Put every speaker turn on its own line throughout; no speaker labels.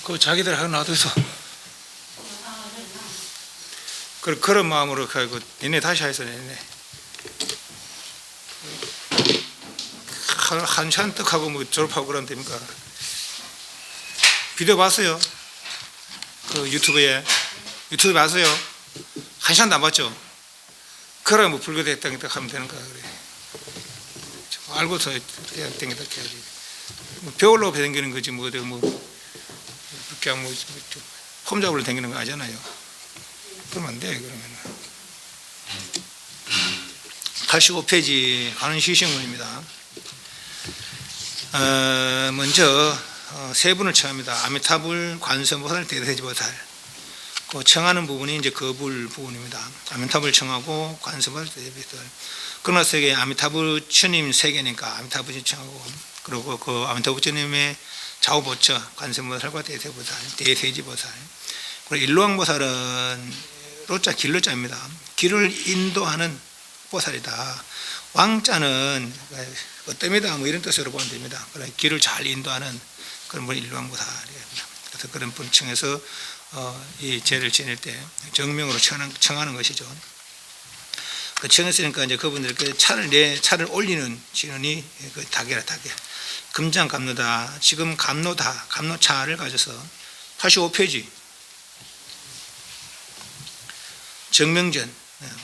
그 자기들 하고 놔둬서 그런 마음으로 가고 니네 다시 하이소. 니네 한 시간 떡하고 뭐 졸업하고 그러면 됩니까? 비디오 봤어요? 그 유튜브에 봤어요? 한 시간도 안 봤죠? 그래 뭐 불교대 땡기다 하면 되는 거야. 그래 알고서 땡기다 해야지. 뭐 배우려고 땡기는 거지 뭐 어디 뭐 그냥 뭐 폼 잡으러 땡기는 거 아니잖아요. 그러면 안 돼. 그러면 85페이지 가는 시신문입니다. 먼저 세 분을 청합니다. 아미타불, 관세음보살, 대세지보살. 그 청하는 부분이 이제 거불 부분입니다. 아미타불 청하고 관세음보살, 대세지보살. 그러나 세계 아미타불 스님 세 개니까 아미타불 청하고, 그리고 그 아미타불 스님의 좌우보처 관세음보살과 대세지보살. 그리고 일로왕보살은 로자 길로자입니다. 길을 인도하는 보살이다. 왕자는 어때입니다. 뭐 이런 뜻으로 보면 됩니다. 길을 잘 인도하는 그런 분이 일왕보살입니다. 그래서 그런 분 층에서 이 제를 지낼 때 정명으로 청하는 것이죠. 그 청했으니까 이제 그분들께 차를 올리는 진원이 그 닭이라 닭이. 금장 감노다. 지금 감노차를 가져서 85페이지 정명전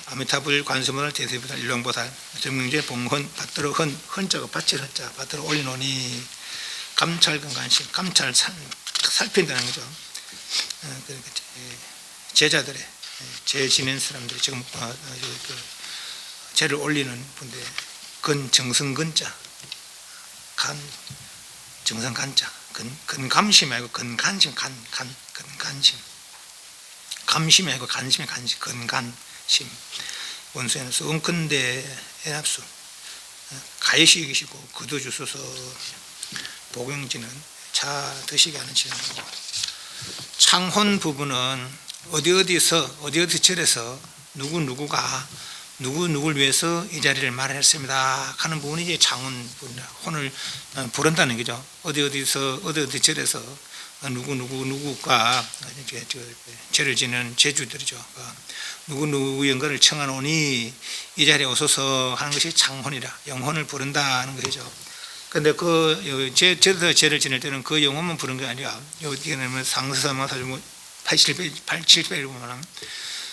아미타불 관세음보살 대세보살 일왕보살 정명전 봉헌 밭들어 헌자가 밭을 헌자 밭들어 올리노니 감찰근간심 감찰 살핀다는 거죠. 그러니까 제자들의 제 지낸 사람들이 지금 제를 올리는 분들 근정성근자 간 정성간자 근감심 아니고 근간심 근간심 감심이 아니고 간심이 근간심. 원수에는 썩은데 애납수 가해시기시고 거두주소서 복용지는 차 드시게 하는 지는 창혼 부분은 어디 절에서 누구가 누구를 위해서 이 자리를 마련했습니다 하는 부분이 이제 창혼 부분이라 혼을 부른다는 거죠. 어디 절에서 누구가 죄를 지는 제주들이죠. 누구 영가를 청하노니 이 자리에 오소서 하는 것이 창혼이라 영혼을 부른다는 것이죠. 그런데 제에서 죄를 지낼 때는 그 영혼만 부른 게 아니라 여기는 상서사망 87페이지를 보면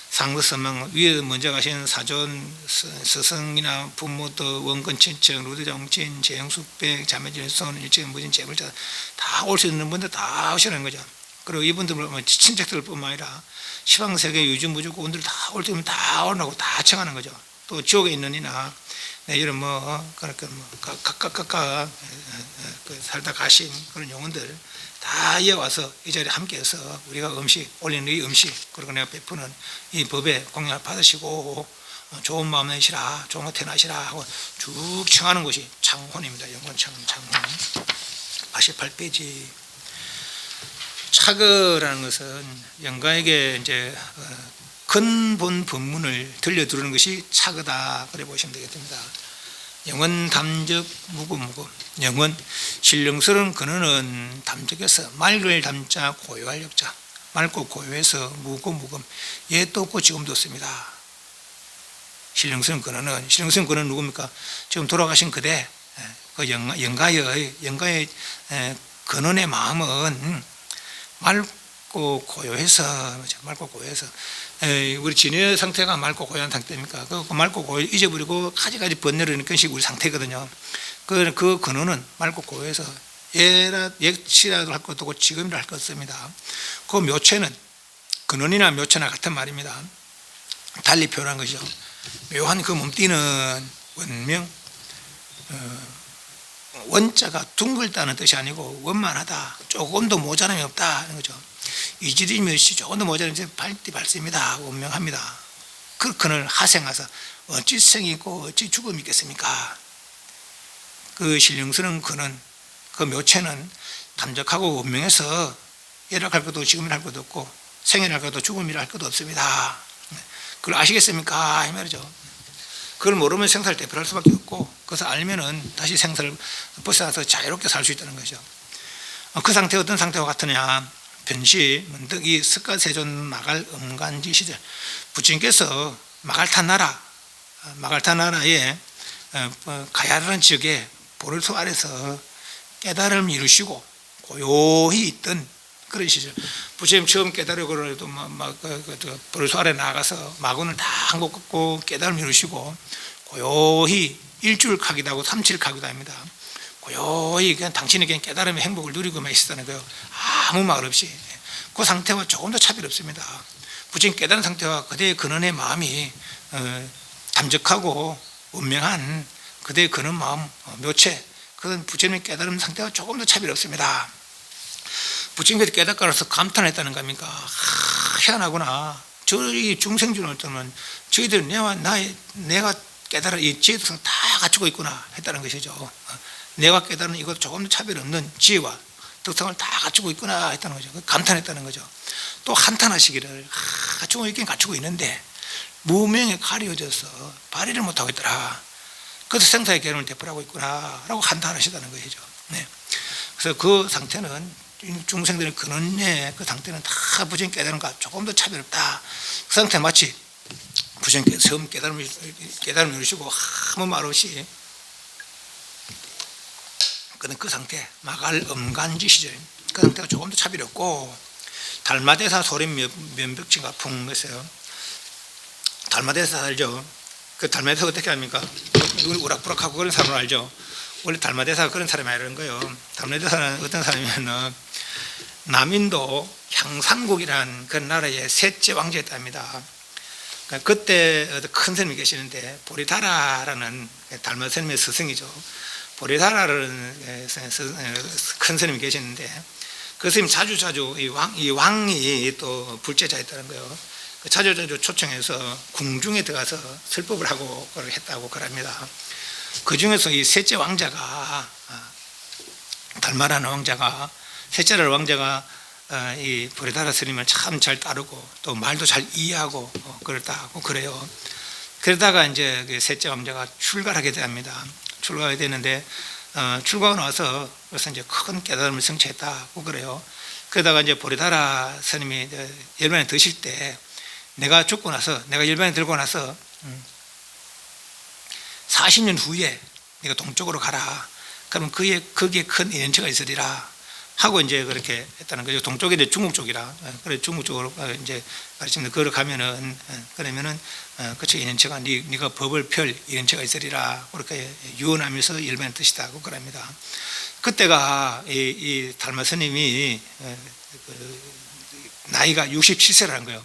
상서사망 위에 먼저 가신 사존 스승이나 부모도 원근 친척 루드정친 재영숙백 자매진 손 일찍 무진 재벌자 다 올 수 있는 분들 다 오시는 거죠. 그리고 이분들 친척들 뿐만 아니라 시방세계 유주무주고원들 다 올 때면 다 오라고 다 청하는 거죠. 또 지옥에 있는 이나 이런 그러니까 각각 살다 가신 그런 영혼들 다 이어와서 이 자리에 함께해서 우리가 올리는 이 음식 그리고 내가 베푸는 이 법에 공양을 받으시고 좋은 마음 내시라 좋은 거 태어나시라 하고 쭉 청하는 것이 창혼입니다. 영혼 창혼 88페이지 차거라는 것은 영가에게 이제 근본 법문을 들려드리는 것이 차거다 그래 보시면 되겠습니다. 영원 담적 무고무고 영원 신령스러운 근원은 담적에서 맑을 담자 고요할 역자 맑고 고요해서 무고무금 예도 없고 지금도 없습니다. 신령스러운 근원은 누굽니까? 지금 돌아가신 그대 그 영가의 근원의 마음은 맑고 고요해서 우리 진의 상태가 맑고 고요한 상태입니까? 그 맑고 고요 잊어버리고 가지가지 번뇌르는 것이 우리 상태거든요. 그 근원은 맑고 고요해서 옛시라도 할 것도 없고 지금이라 할 것 없습니다. 그 묘체는 근원이나 묘체나 같은 말입니다. 달리 표현한 것이죠. 묘한 그 몸띠는 원명 원자가 둥글다는 뜻이 아니고 원만하다. 조금도 모자람이 없다 하는 거죠. 이질이 몇이 조금도 모자람이 발띠발습니다. 원명합니다. 그 근을 하생하사 어찌 생이 있고 어찌 죽음이 있겠습니까? 그 신령스러운 근은 그 묘체는 담적하고 원명해서 예락할 것도 없고 지금이라 할 것도 없고 생이라 할 것도 죽음이라 할 것도 없습니다. 그걸 아시겠습니까? 이 말이죠. 그걸 모르면 생사를 대표할 수밖에 없고 그것을 알면은 다시 생사를 벗어나서 자유롭게 살 수 있다는 거죠. 그 상태 어떤 상태와 같으냐? 변시, 문득이 석가세존 마갈 음간지 시절 부처님께서 마갈타 나라의 가야라는 지역에 보르소 아래서 깨달음을 이루시고 고요히 있던 그런 시절, 부처님 처음 깨달으려고 그래도 보르소 아래 나가서 마군을 다 한곳 걷고 깨달음을 이루시고 고요히 일주일 가기도 하고 3칠 가기도 합니다. 고요히 그냥 당신이 그냥 깨달음의 행복을 누리고만 있었다는 거예요. 아무 말 없이. 그 상태와 조금도 차별 없습니다. 부처님 깨달은 상태와 그대의 근원의 마음이 담적하고 운명한 그대의 근원 마음 묘체, 그건 부처님의 깨달은 상태와 조금도 차별 없습니다. 부처님께서 깨닫고 나서 감탄했다는 겁니까? 희한하구나. 저희 중생준을 뜨면 저희들 내가 깨달은 이 지혜도성 다 갖추고 있구나 했다는 것이죠. 내가 깨달은 이것 조금도 차별 없는 지혜와 덕성을 다 갖추고 있구나 했다는 거죠. 감탄했다는 거죠. 또 한탄하시기를 갖추고 있긴 갖추고 있는데 무명에 가려져서 발휘를 못하고 있더라. 그래서 생사의 계름을 되풀이하고 있구나 라고 한탄하시다는 것이죠. 네. 그래서 그 상태는 중생들의 근원의 그 상태는 다 부처님 깨달음과 조금도 차별 없다. 그 상태 마치 부처님께서 처음 깨달음을 이루시고 아무 말 없이 그 상태, 마갈 음간지 시절, 그 상태가 조금도 차별이 없고, 달마대사 소림 면벽진가 풍했어요. 달마대사 알죠? 그 달마대사 어떻게 합니까? 눈이 우락부락하고 그런 사람을 알죠? 원래 달마대사가 그런 사람이 아니라는 거예요. 달마대사는 어떤 사람이냐면 남인도 향산국이라는 그 나라의 셋째 왕제였답니다. 그때 큰 스님이 계시는데 보리다라라는 달마 스님의 스승이죠. 보리다라라는 큰 스님이 계시는데 그 스님 자주 이 왕이 또 불제자였다는 거예요. 자주 초청해서 궁중에 들어가서 설법을 하고 했다고 그럽니다. 그 중에서 이 셋째 왕자가 달마라는 왕자가 셋째 왕자가 이 보리다라 스님을 참 잘 따르고 또 말도 잘 이해하고 그랬다고 그래요. 그러다가 이제 그 셋째 왕자가 출가를 하게 됩니다. 출가하게 되는데 출가하고 나서 그래서 이제 큰 깨달음을 성취했다고 그래요. 그러다가 이제 보리다라 스님이 열반에 드실 때 내가 열반에 들고 나서 40년 후에 네가 동쪽으로 가라. 그러면 거기에 큰 인연체가 있으리라 하고 이제 그렇게 했다는 거죠. 동쪽이 이제 중국 쪽이라. 그래 중국 쪽으로 이제 가르치면 그걸 가면은 그러면은 그쪽 인연체가 네가 법을 펼 인연체가 있으리라. 그렇게 유언하면서 열반의 뜻이다고 그럽니다. 그때가 이 달마 스님이 나이가 67세라는 거예요.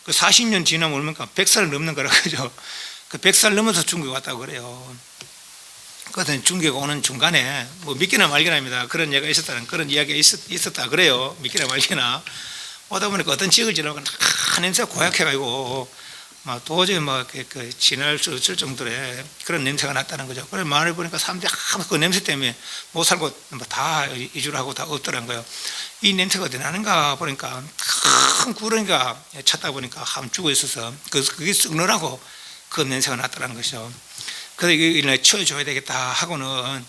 그 40년 지나면 얼마나 100살 넘는 거라고 그러죠. 그 100살 넘어서 중국에 왔다고 그래요. 그것은 중국에 오는 중간에 뭐 믿기나 말기나 합니다. 그런 얘기가 있었다는 그런 이야기가 있었다 그래요. 믿기나 말기나 오다 보니까 어떤 지역을 지나고 냄새가 고약해가지고 막 도저히 그 지날 수 없을 정도의 그런 냄새가 났다는 거죠. 그래 말해 보니까 사람들이 그 냄새 때문에 못 살고 다 이주를 하고 다 없더란 거예요. 이 냄새가 어디 나는가 보니까 큰 구렁이가 찾다 보니까 한 죽어 있어서 그게 썩느라고 그 냄새가 났더라는 것이죠. 그래서 이걸 치워줘야 되겠다 하고는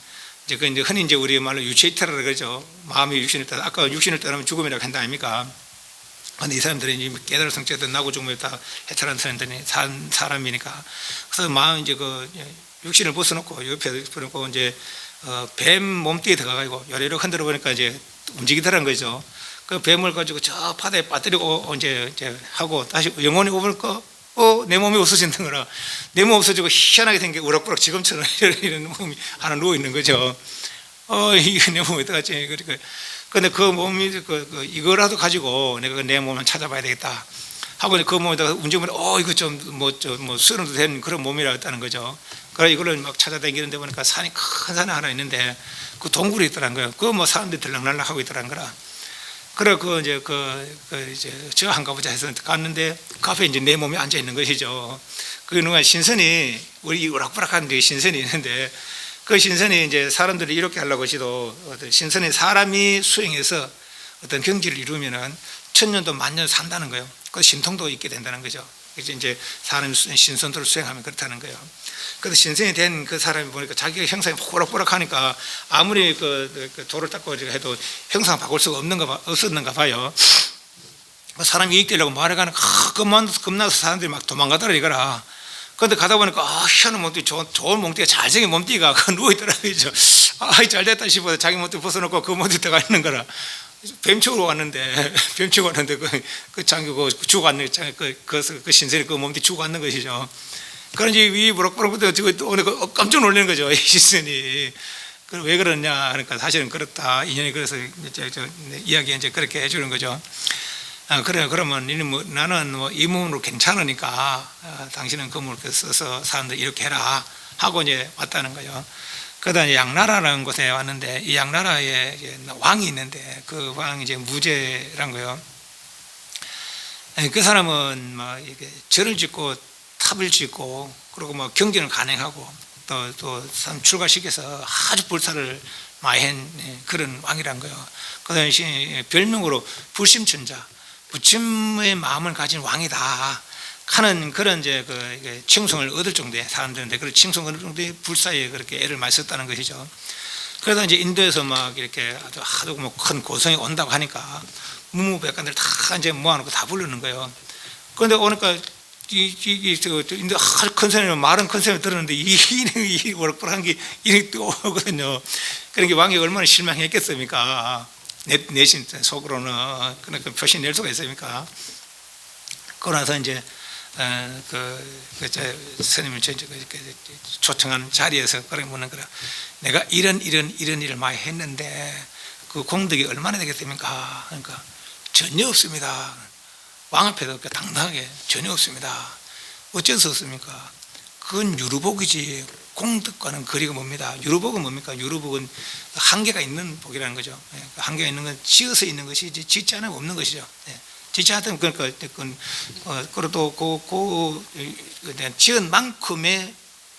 이제 흔히 이제 우리 말로 유체이터라 그러죠. 마음이 육신을 떠나, 아까 육신을 떠나면 죽음이라고 한다 아닙니까? 근데 이 사람들이 이제 깨달을 성취했던 나고 죽음을 다 해탈한 사람들이 사람이니까. 그래서 마음 이제 그 육신을 벗어놓고 옆에 벗어놓고 이제 뱀 몸뚱이에 들어가가지고 요래로 흔들어 보니까 이제 움직이더란 거죠. 그 뱀을 가지고 저 바다에 빠뜨리고 이제 하고 다시 영혼이 오니까 내 몸이 없어진다는 거라. 내 몸 없어지고 희한하게 생겨 우락부락 지금처럼 이런 몸이 하나 누워 있는 거죠. 이게 내 몸에 들어갔지. 그러니까 근데 그 몸이 이거라도 가지고 내가 내 몸을 찾아봐야 되겠다 하고 그 몸에다가 움직이면 이거 좀 뭐 수련도 된 그런 몸이라 했다는 거죠. 그래 이거를 막 찾아다니는데 보니까 산이 큰 산이 하나 있는데 그 동굴이 있더란 거예요. 그거 뭐 사람들이 들락날락 하고 있더란 거라. 그래 이제 저 한가 보자 해서 갔는데 그 앞에 이제 내 몸이 앉아 있는 것이죠. 그 누가 신선이 우리 우락부락한 데 신선이 있는데 그 신선이 이제 사람들이 이렇게 하려고 해도 신선이 사람이 수행해서 어떤 경지를 이루면은 1000년도 만년 산다는 거예요. 그 신통도 있게 된다는 거죠. 이제 사람이 신선도를 수행하면 그렇다는 거예요. 그래서 신선이 된 그 사람이 보니까 자기가 형상이 호락호락하니까 아무리 그 돌을 닦고 해도 형상 바꿀 수가 없었는가 봐요. 사람이 이익되려고 말해가는 겁나서 사람들이 막 도망가더라 이거라. 그런데 가다 보니까 희한한 몸뚱이, 좋은 몸뚱이가, 잘생긴 몸뚱이가 누워있더라고요. 잘 됐다 싶어서 자기 몸뚱이 벗어놓고 그 몸뚱이 들어가 있는 거라. 뱀치고 왔는데 그 장교 죽어갔는 그 신선이 그 몸뚱이 죽어갔는 것이죠. 그런지 위 부럭부럭부터 오늘 깜짝 놀라는 거죠. 이 신선이. 왜 그러냐 하니까 사실은 그렇다. 인연이 그래서 이야기 이제 그렇게 해주는 거죠. 그래, 그러면 나는 이 몸으로 괜찮으니까 당신은 그 몸을 써서 사람들 이렇게 해라 하고 이제 왔다는 거예요. 그러다 이제 양나라라는 곳에 왔는데 이 양나라에 왕이 있는데 그 왕이 이제 무제란 거예요. 그 사람은 이렇게 절을 짓고 탑을 짓고 그리고 경전을 간행하고 또 사람 출가시켜서 아주 불사를 많이 한 그런 왕이란 거예요. 그 당시 별명으로 불심천자, 부처의 마음을 가진 왕이다 하는 그런 이제 그 칭송을 얻을 정도의 사람들인데, 그 칭송을 얻을 정도의 불사에 그렇게 애를 많이 썼다는 것이죠. 그러다 이제 인도에서 막 이렇게 아주 큰 고성이 온다고 하니까 무무백관들 다 이제 모아놓고 다 부르는 거예요. 그런데 오니까 인도 아주 큰 스님은 말은 큰 스님이 들었는데 이 워럭버럭한 게 이렇게 오거든요. 그러니까 왕이 얼마나 실망했겠습니까? 내심 속으로는. 그러니까 표시 낼 수가 있습니까? 그러고 나서 이제 스님을 초청한 자리에서 그렇게 묻는 거라. 내가 이런 일을 많이 했는데 그 공덕이 얼마나 되겠습니까? 그러니까 전혀 없습니다. 왕 앞에도 당당하게 전혀 없습니다. 어쩔 수 없습니까? 그건 유루복이지 공덕과는 거리가 멉니다. 유루복은 뭡니까? 유루복은 한계가 있는 복이라는 거죠. 한계가 있는 건 지어서 있는 것이지 짓지 않으면 없는 것이죠. 짓지 않으면 그래도 지은 만큼의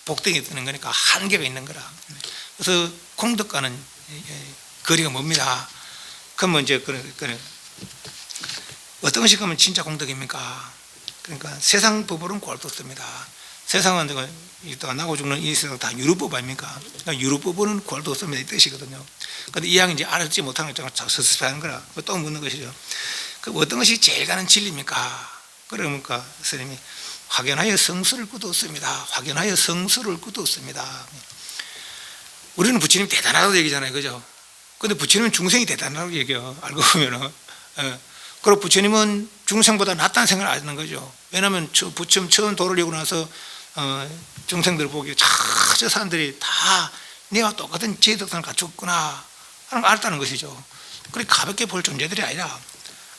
복덕이 되는 거니까 한계가 있는 거라. 그래서 공덕과는 거리가 멉니다. 그러면 이제 어떤 것이 그러면 진짜 공덕입니까? 그러니까 세상 법으로는 구할 수 없습니다. 세상은 이따가 나고 죽는 이 세상 다 유루법 아닙니까? 그러니까 유루법으로는 구할 수 없습니다. 이 뜻이거든요. 그런데 이 양이 이제 알지 못하는 걸 서습하는 거라. 또 묻는 것이죠. 그 어떤 것이 제일 가는 진리입니까? 그러니까 스님이 확연하여 성수를 거두었습니다. 확연하여 성수를 거두었습니다. 우리는 부처님 대단하다고 얘기잖아요. 그죠? 근데 부처님은 중생이 대단하다고 얘기해요. 알고 보면은. 그리고 부처님은 중생보다 낫다는 생각을 하는 거죠. 왜냐하면 부처님 처음 도를 이고 나서 중생들 보기에 저 사람들이 다 내가 똑같은 제덕성을 갖췄구나 하는 걸 알았다는 것이죠. 그렇게 가볍게 볼 존재들이 아니라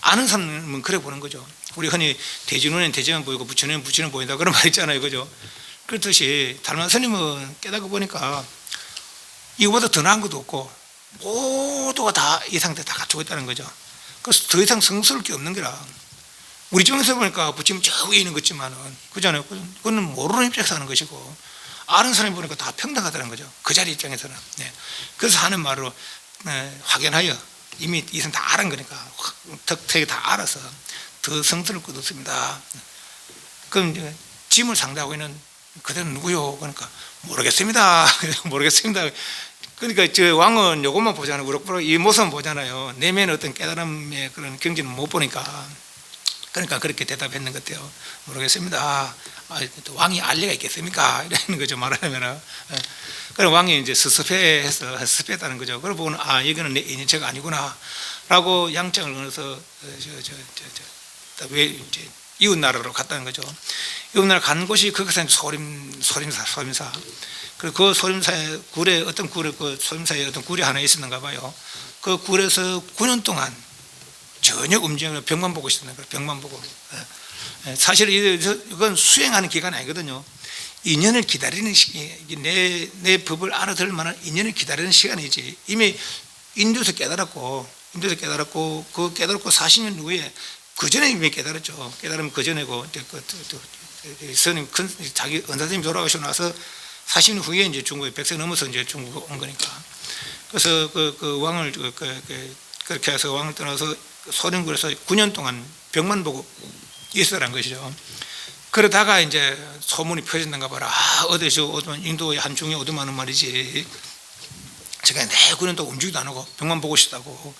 아는 사람은 그래 보는 거죠. 우리 흔히 대진운은 대진만 보이고 부처님은 부처님 보인다 그런 말 있잖아요. 그죠? 그렇듯이 달만 스님은 깨닫고 보니까 이거보다 더 나은 것도 없고 모두가 다 이 상태 다 갖추고 있다는 거죠. 그래서 더 이상 성스러울 게 없는 거라. 우리 쪽에서 보니까 부처님 저 위에 있는 것지만은 그잖아요. 그거는 모르는 입장에서 하는 것이고 아는 사람이 보니까 다 평등하다는 거죠. 그 자리 입장에서는. 그래서 하는 말로 확연하여 이미 이선 다 아는 거니까 덕택이 다 알아서 더 성스러울 것 없습니다. 그럼 이제 짐을 상대하고 있는 그대는 누구요? 그러니까 모르겠습니다. 모르겠습니다. 그러니까 저 왕은 요것만 보잖아요. 우럭부럭 이 모습만 보잖아요. 내면의 어떤 깨달음의 그런 경지는 못 보니까. 그러니까 그렇게 대답했는 것 같아요. 모르겠습니다. 왕이 알 리가 있겠습니까? 이러는 거죠. 말하면은. 그럼 왕이 이제 섭섭했다는 거죠. 그러고 보면 여기는 내 인연체가 아니구나 라고 양장을 얻어서 왜 이제 이웃 나라로 갔다는 거죠. 이웃 나라 간 곳이 그것은 소림사. 그리고 그 소림사의 굴에 어떤 그 소림사에 어떤 굴이 하나 있었는가 봐요. 그 굴에서 9년 동안 전혀 움직이는 벽만 보고 있었는 거예요. 벽만 보고. 사실 이건 수행하는 기간이 아니거든요. 인연을 기다리는 시기, 내 법을 알아들 만한 인연을 기다리는 시간이지. 이미 인도에서 깨달았고 그 깨달았고 40년 후에 그 전에 이미 깨달았죠. 깨달으면 그 전에고 스님 자기 은사스님 돌아가시고 나서 40년 후에 이제 중국에 100세 넘어서 이제 중국에 온 거니까. 그래서 그 왕을 그렇게 해서 왕을 떠나서 소림굴에서 9년 동안 벽만 보고 있으라는 것이죠. 그러다가 이제 소문이 퍼졌는가 봐라. 어디서 인도의 한 중에 어디만은 말이지. 제가 내 그는 또 움직이도 안 하고 병만 보고 싶다고.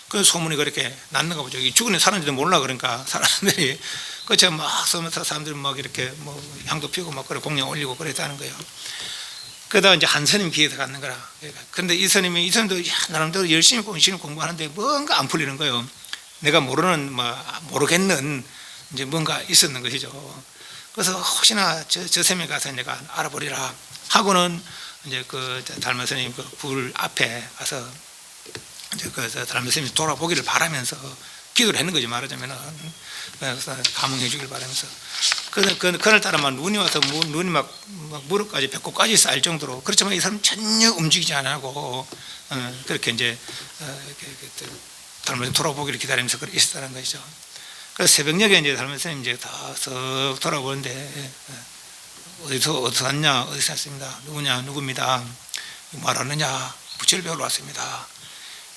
그 소문이 그렇게 났는가 보죠. 죽은 사람들도 몰라. 그러니까 사람들이 그 제가 막 서면서 사람들이 막 이렇게 뭐 향도 피우고 막 그래 공양 올리고 그랬다는 거예요. 그러다가 이제 한 스님 귀에서 갔는 거라. 그런데 이 스님도 나름대로 열심히 공부하는데 뭔가 안 풀리는 거예요. 내가 모르는 모르겠는 이제 뭔가 있었는 것이죠. 그래서 혹시나 저 셈에 가서 내가 알아보리라 하고는 이제 그 달마 스님 그 불 앞에 가서 이제 그 달마 스님이 돌아보기를 바라면서 기도를 했는 거지 말하자면은. 그래서 감흥해 주길 바라면서. 그날따라만 눈이 와서 눈이 막 무릎까지 배꼽까지 쌓일 정도로. 그렇지만 이 사람 전혀 움직이지 안 하고 그렇게 이제 달마 스님 돌아보기를 기다리면서 그렇게 있었다는 것이죠. 그래서 새벽녘에 이제 달마 스님 이제 다 돌아보는데 어디서 왔냐? 어디서 왔습니다. 누구냐? 누구입니다. 말하느냐? 부채를 배우러 왔습니다.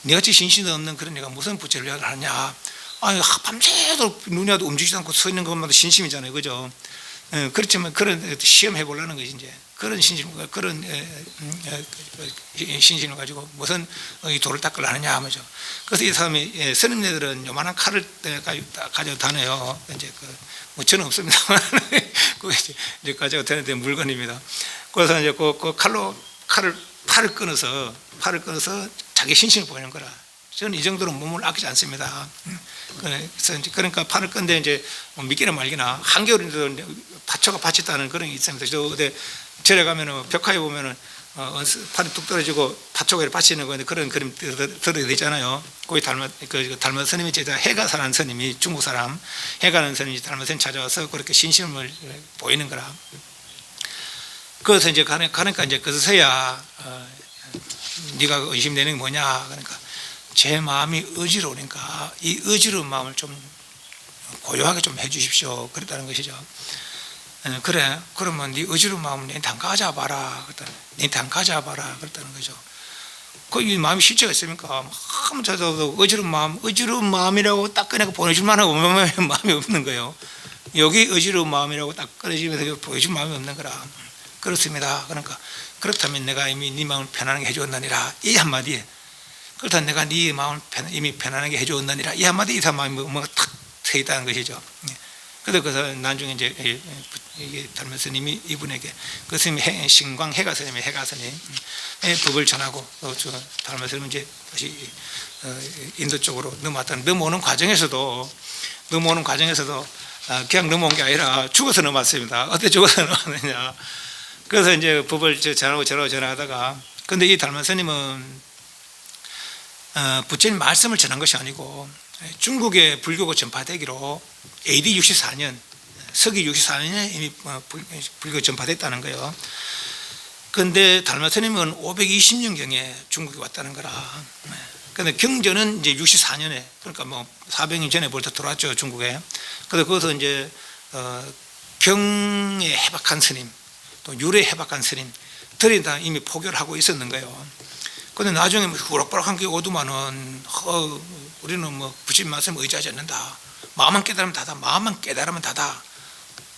네같이 신신도 없는 그런 애가 무슨 부채를 배우러 하느냐? 아니, 밤새도록 눈이 와도 움직이지 않고 서 있는 것만도 신심이잖아요. 그죠? 그렇지만 그런 시험해 보려는 것이 이제 그런 신심을, 그런 신심을 가지고 무슨 이 돌을 닦으려 하느냐 하면서. 그래서 이 사람이 스님네들은 요만한 칼을 가지고 다녀요. 이제 뭐 저는 없습니다. 그게 이제 가지고 다니는 물건입니다. 그래서 이제 그 팔을 끊어서 자기 신심을 보이는 거라. 저는 이 정도로 몸을 아끼지 않습니다. 그러니까 팔을 끈데 이제 믿기나 말기나 한겨울인데도 파초가 받쳤다는 그런 게 있습니다. 저 어디 절에 가면은 벽화에 보면은 팔이 뚝 떨어지고 파초가 이렇게 받치는 건데 그런 그림 들어야 되잖아요. 거기 달마 스님이 제자 해가사라는 스님이 중국 사람 해가는 스님이 달마 스님 찾아와서 그렇게 신심을 보이는 거라. 그래서 이제 가니까 이제 그서야 네가 의심되는 게 뭐냐 그러니까. 제 마음이 어지러우니까 이 어지러운 마음을 좀 고요하게 좀 해주십시오. 그랬다는 것이죠. 그래, 그러면 네 어지러운 마음을 내한테 안 가져봐라. 내한테 안 가져봐라. 그랬다는 거죠. 이 마음이 실체가 있습니까? 한번 찾아도 어지러운 마음이라고 딱 꺼내고 보내줄 만한 마음이 없는 거예요. 여기 어지러운 마음이라고 딱 꺼내주면서 보여줄 마음이 없는 거라. 그렇습니다. 그러니까 그렇다면 내가 이미 네 마음을 편안하게 해주었느니라. 이 한마디에 그렇다 내가 네 마음을 이미 편안하게 해주었느니라. 이 한마디 이 사람 마음이 뭐가 탁 트있다는 것이죠. 그래서 나중에 이제 달마 스님이 이분에게 그 스님이 신광 해가 스님의 해가 스님의 법을 전하고 달마 스님은 이제 다시 인도 쪽으로 넘어오는 과정에서도 그냥 넘어온 게 아니라 죽어서 넘어왔습니다. 어떻게 죽어서 넘어왔느냐. 그래서 이제 법을 전하다가 근데 이 달마 스님은 부처님 말씀을 전한 것이 아니고 중국의 불교가 전파되기로 AD 64년, 서기 64년에 이미 불교가 전파됐다는 거예요. 그런데 달마 스님은 520년경에 중국에 왔다는 거라. 그런데 경전은 이제 64년에 그러니까 뭐 400년 전에 벌써 들어왔죠 중국에. 그래서 거기서 이제 경에 해박한 스님, 또 유래에 해박한 스님들이 다 이미 포교를 하고 있었는 거예요. 근데 나중에 후락부락한 게 오두만은 우리는 뭐 부처님 말씀 의지하지 않는다. 마음만 깨달으면 다다. 마음만 깨달으면 다다.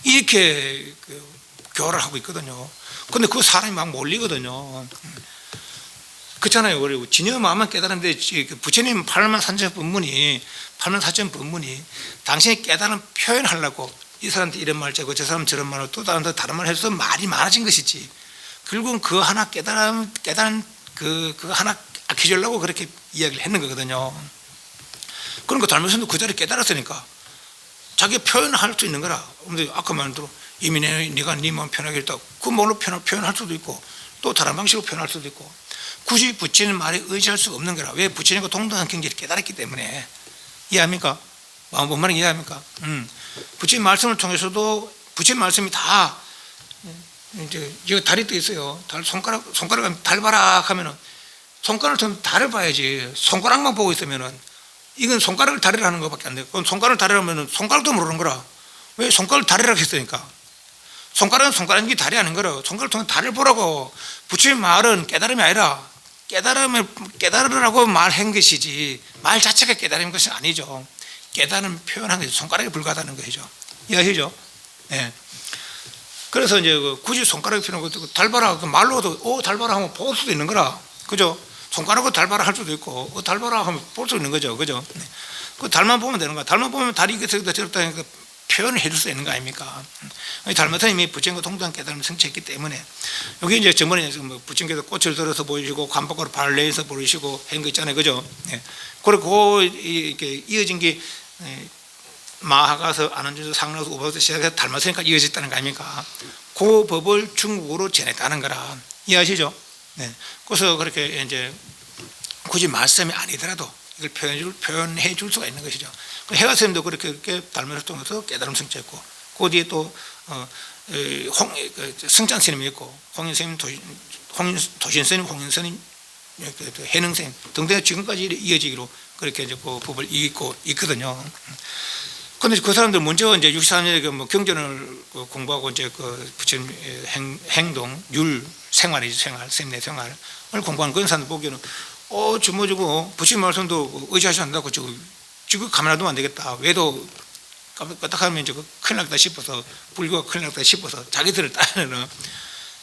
이렇게 교화를 하고 있거든요. 근데 그 사람이 막 몰리거든요. 그렇잖아요. 우리 진여 마음만 깨달았는데 부처님 8만 4천 법문이 당신이 깨달은 표현하려고 이 사람한테 이런 말 짜고 저 사람 저런 말을 또 다른 말 해서 말이 많아진 것이지. 결국은 그 하나 깨달은 그거 하나 아껴주려고 그렇게 이야기를 했는 거거든요. 그러니까 달마 스님도 그 자리에 깨달았으니까 자기 표현할 수 있는 거라. 근데 아까 말한 대로 이미 네가 네 마음 편하게 했다. 그 뭘로 표현할 수도 있고 또 다른 방식으로 표현할 수도 있고 굳이 부처님 말에 의지할 수가 없는 거라. 왜? 부처님과 동등한 경지를 깨달았기 때문에. 이해합니까? 뭔 말인지 이해합니까? 부처님 말씀을 통해서도 부처님 말씀이 다 이제 여기 달이 떠 있어요. 손가락 달 봐라 하면은 손가락을 통해 달을 봐야지. 손가락만 보고 있으면은 이건 손가락을 달이라 하는 것밖에 안 돼. 그럼 손가락을 달이라 하면은 손가락도 모르는 거라. 왜? 손가락을 달이라고 했으니까. 손가락은 손가락이 달이 아닌 거라. 손가락을 통해 달을 보라고. 부처님 말은 깨달음이 아니라 깨달으라고 말한 것이지 말 자체가 깨달은 것이 아니죠. 깨달음 표현한 것이 손가락에 불과하다는 것이죠. 이해하시죠? 네. 그래서 이제 굳이 손가락이 필요한 것도 달바라 그 말로도 달바라 하면 볼 수도 있는 거라. 그죠? 손가락으로 달바라 할 수도 있고 달바라 하면 볼 수 있는 거죠. 그죠? 그 달만 보면 되는 거야. 달만 보면 달이 이렇게 저렇다 하니까 표현을 해줄 수 있는 거 아닙니까? 달마터 이미 부처님과 동등한 깨달음을 성취했기 때문에 여기 이제 저번에 뭐 부처님께서 꽃을 들어서 보이시고 관복으로 발을 내서 보이시고 한 거 있잖아요. 그죠? 그리고 이렇게 이어진 게 마하가서 아난주서 상나서 우바서 시작해서 달마서니까 이어졌다는 거 아닙니까? 그 법을 중국어로 전했다는 거라 이해하시죠? 그래서 그렇게 이제 굳이 말씀이 아니더라도 이걸 표현해 줄 수가 있는 것이죠. 해가스님도 그렇게 달마를 통해서 깨달음 성취했고 그 뒤에 또 성찬 스님이 있고 홍인스님, 도신스님, 홍인스님, 해능스님 등등 지금까지 이어지기로 그렇게 이제 그 법을 잇고 있거든요. 그런데 그 사람들 먼저 이제 64년에 뭐 경전을 공부하고 이제 그 부처님 행동, 율, 생활, 셈내 생활을 공부하는 그런 사람들 보기에는 저거 부처님 말씀도 의지하셔야 한다고 지금 가만 놔두면 안 되겠다. 왜도 까딱하면 이제 큰일 났다 싶어서 불교가 큰일 났다 싶어서 자기들을 따르는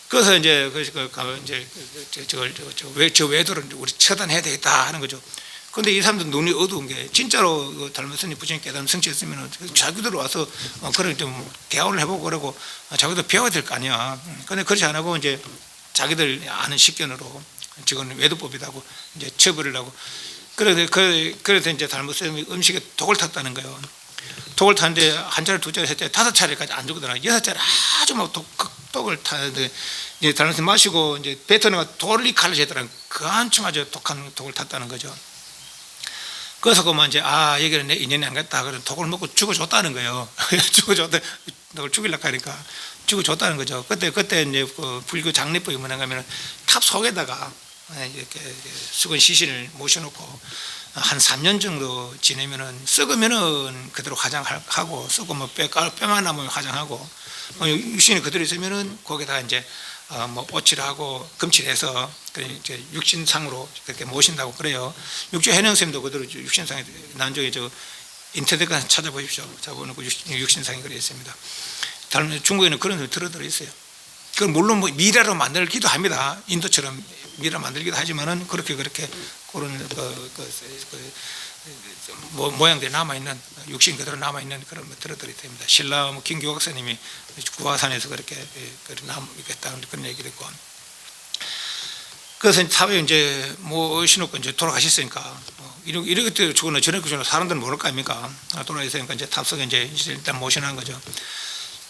그래서 이제 저 외도를 우리 처단해야 되겠다 하는 거죠. 그런데 이 사람들 눈이 어두운 게 진짜로 달마스님 부처님 깨달음 성취했으면 자기들 와서 그런 좀 대화를 해보고 그러고 자기도 배워야 될 거 아니야. 그런데 그렇지 안 하고 이제 자기들 아는 식견으로 지금 외도법이라고 이제 처벌을 하고 그래서 이제 달마스님이 음식에 독을 탔다는 거예요. 독을 탔는데 한 차례, 두 차례, 세 차례, 다섯 차례까지 안 주거든요. 여섯 차례 아주 막 독을 타는데 이제 달마스님 마시고 이제 뱉어내가 돌리 칼을 재더라고요. 그 한층 아주 독한 독을 탔다는 거죠. 그래서 그만 이제 여기는 내 인연이 안 갔다. 그래서 독을 먹고 죽어줬다는 거예요. 죽어줬다. 독을 죽이려고 하니까 죽어줬다는 거죠. 그때 이제 그 불교 장례법이 뭐냐 하면 탑 속에다가 이렇게 수건 시신을 모셔놓고 한 3년 정도 지내면은 썩으면은 그대로 화장하고 썩으면 뼈만 남으면 화장하고 육신이 그대로 있으면은 거기다가 이제 뭐 오칠하고 금칠해서 이제 육신상으로 그렇게 모신다고 그래요. 육조 해능쌤도 그대로 육신상에 나중에 인터넷 가서 찾아보십시오. 잡아놓고 육신상이 그래 있습니다. 다른 중국에는 그런 게 들어 있어요. 그건 물론 뭐 미라로 만들기도 합니다. 인도처럼 미라 만들기도 하지만은 그렇게 그런 모양들이 남아 있는 육신 그대로 남아 있는 그런 것들이 됩니다. 신라 김교각스님이 구화산에서 그렇게 남겠다는 그런 얘기를 했고, 그래서 사회 이제 뭐 신었고 이제 돌아가셨으니까 이렇게 죽었나 저렇게 죽었나 사람들은 모를 거 아닙니까? 돌아가셨으니까 이제 탑석에 이제 일단 모셔놓은 거죠.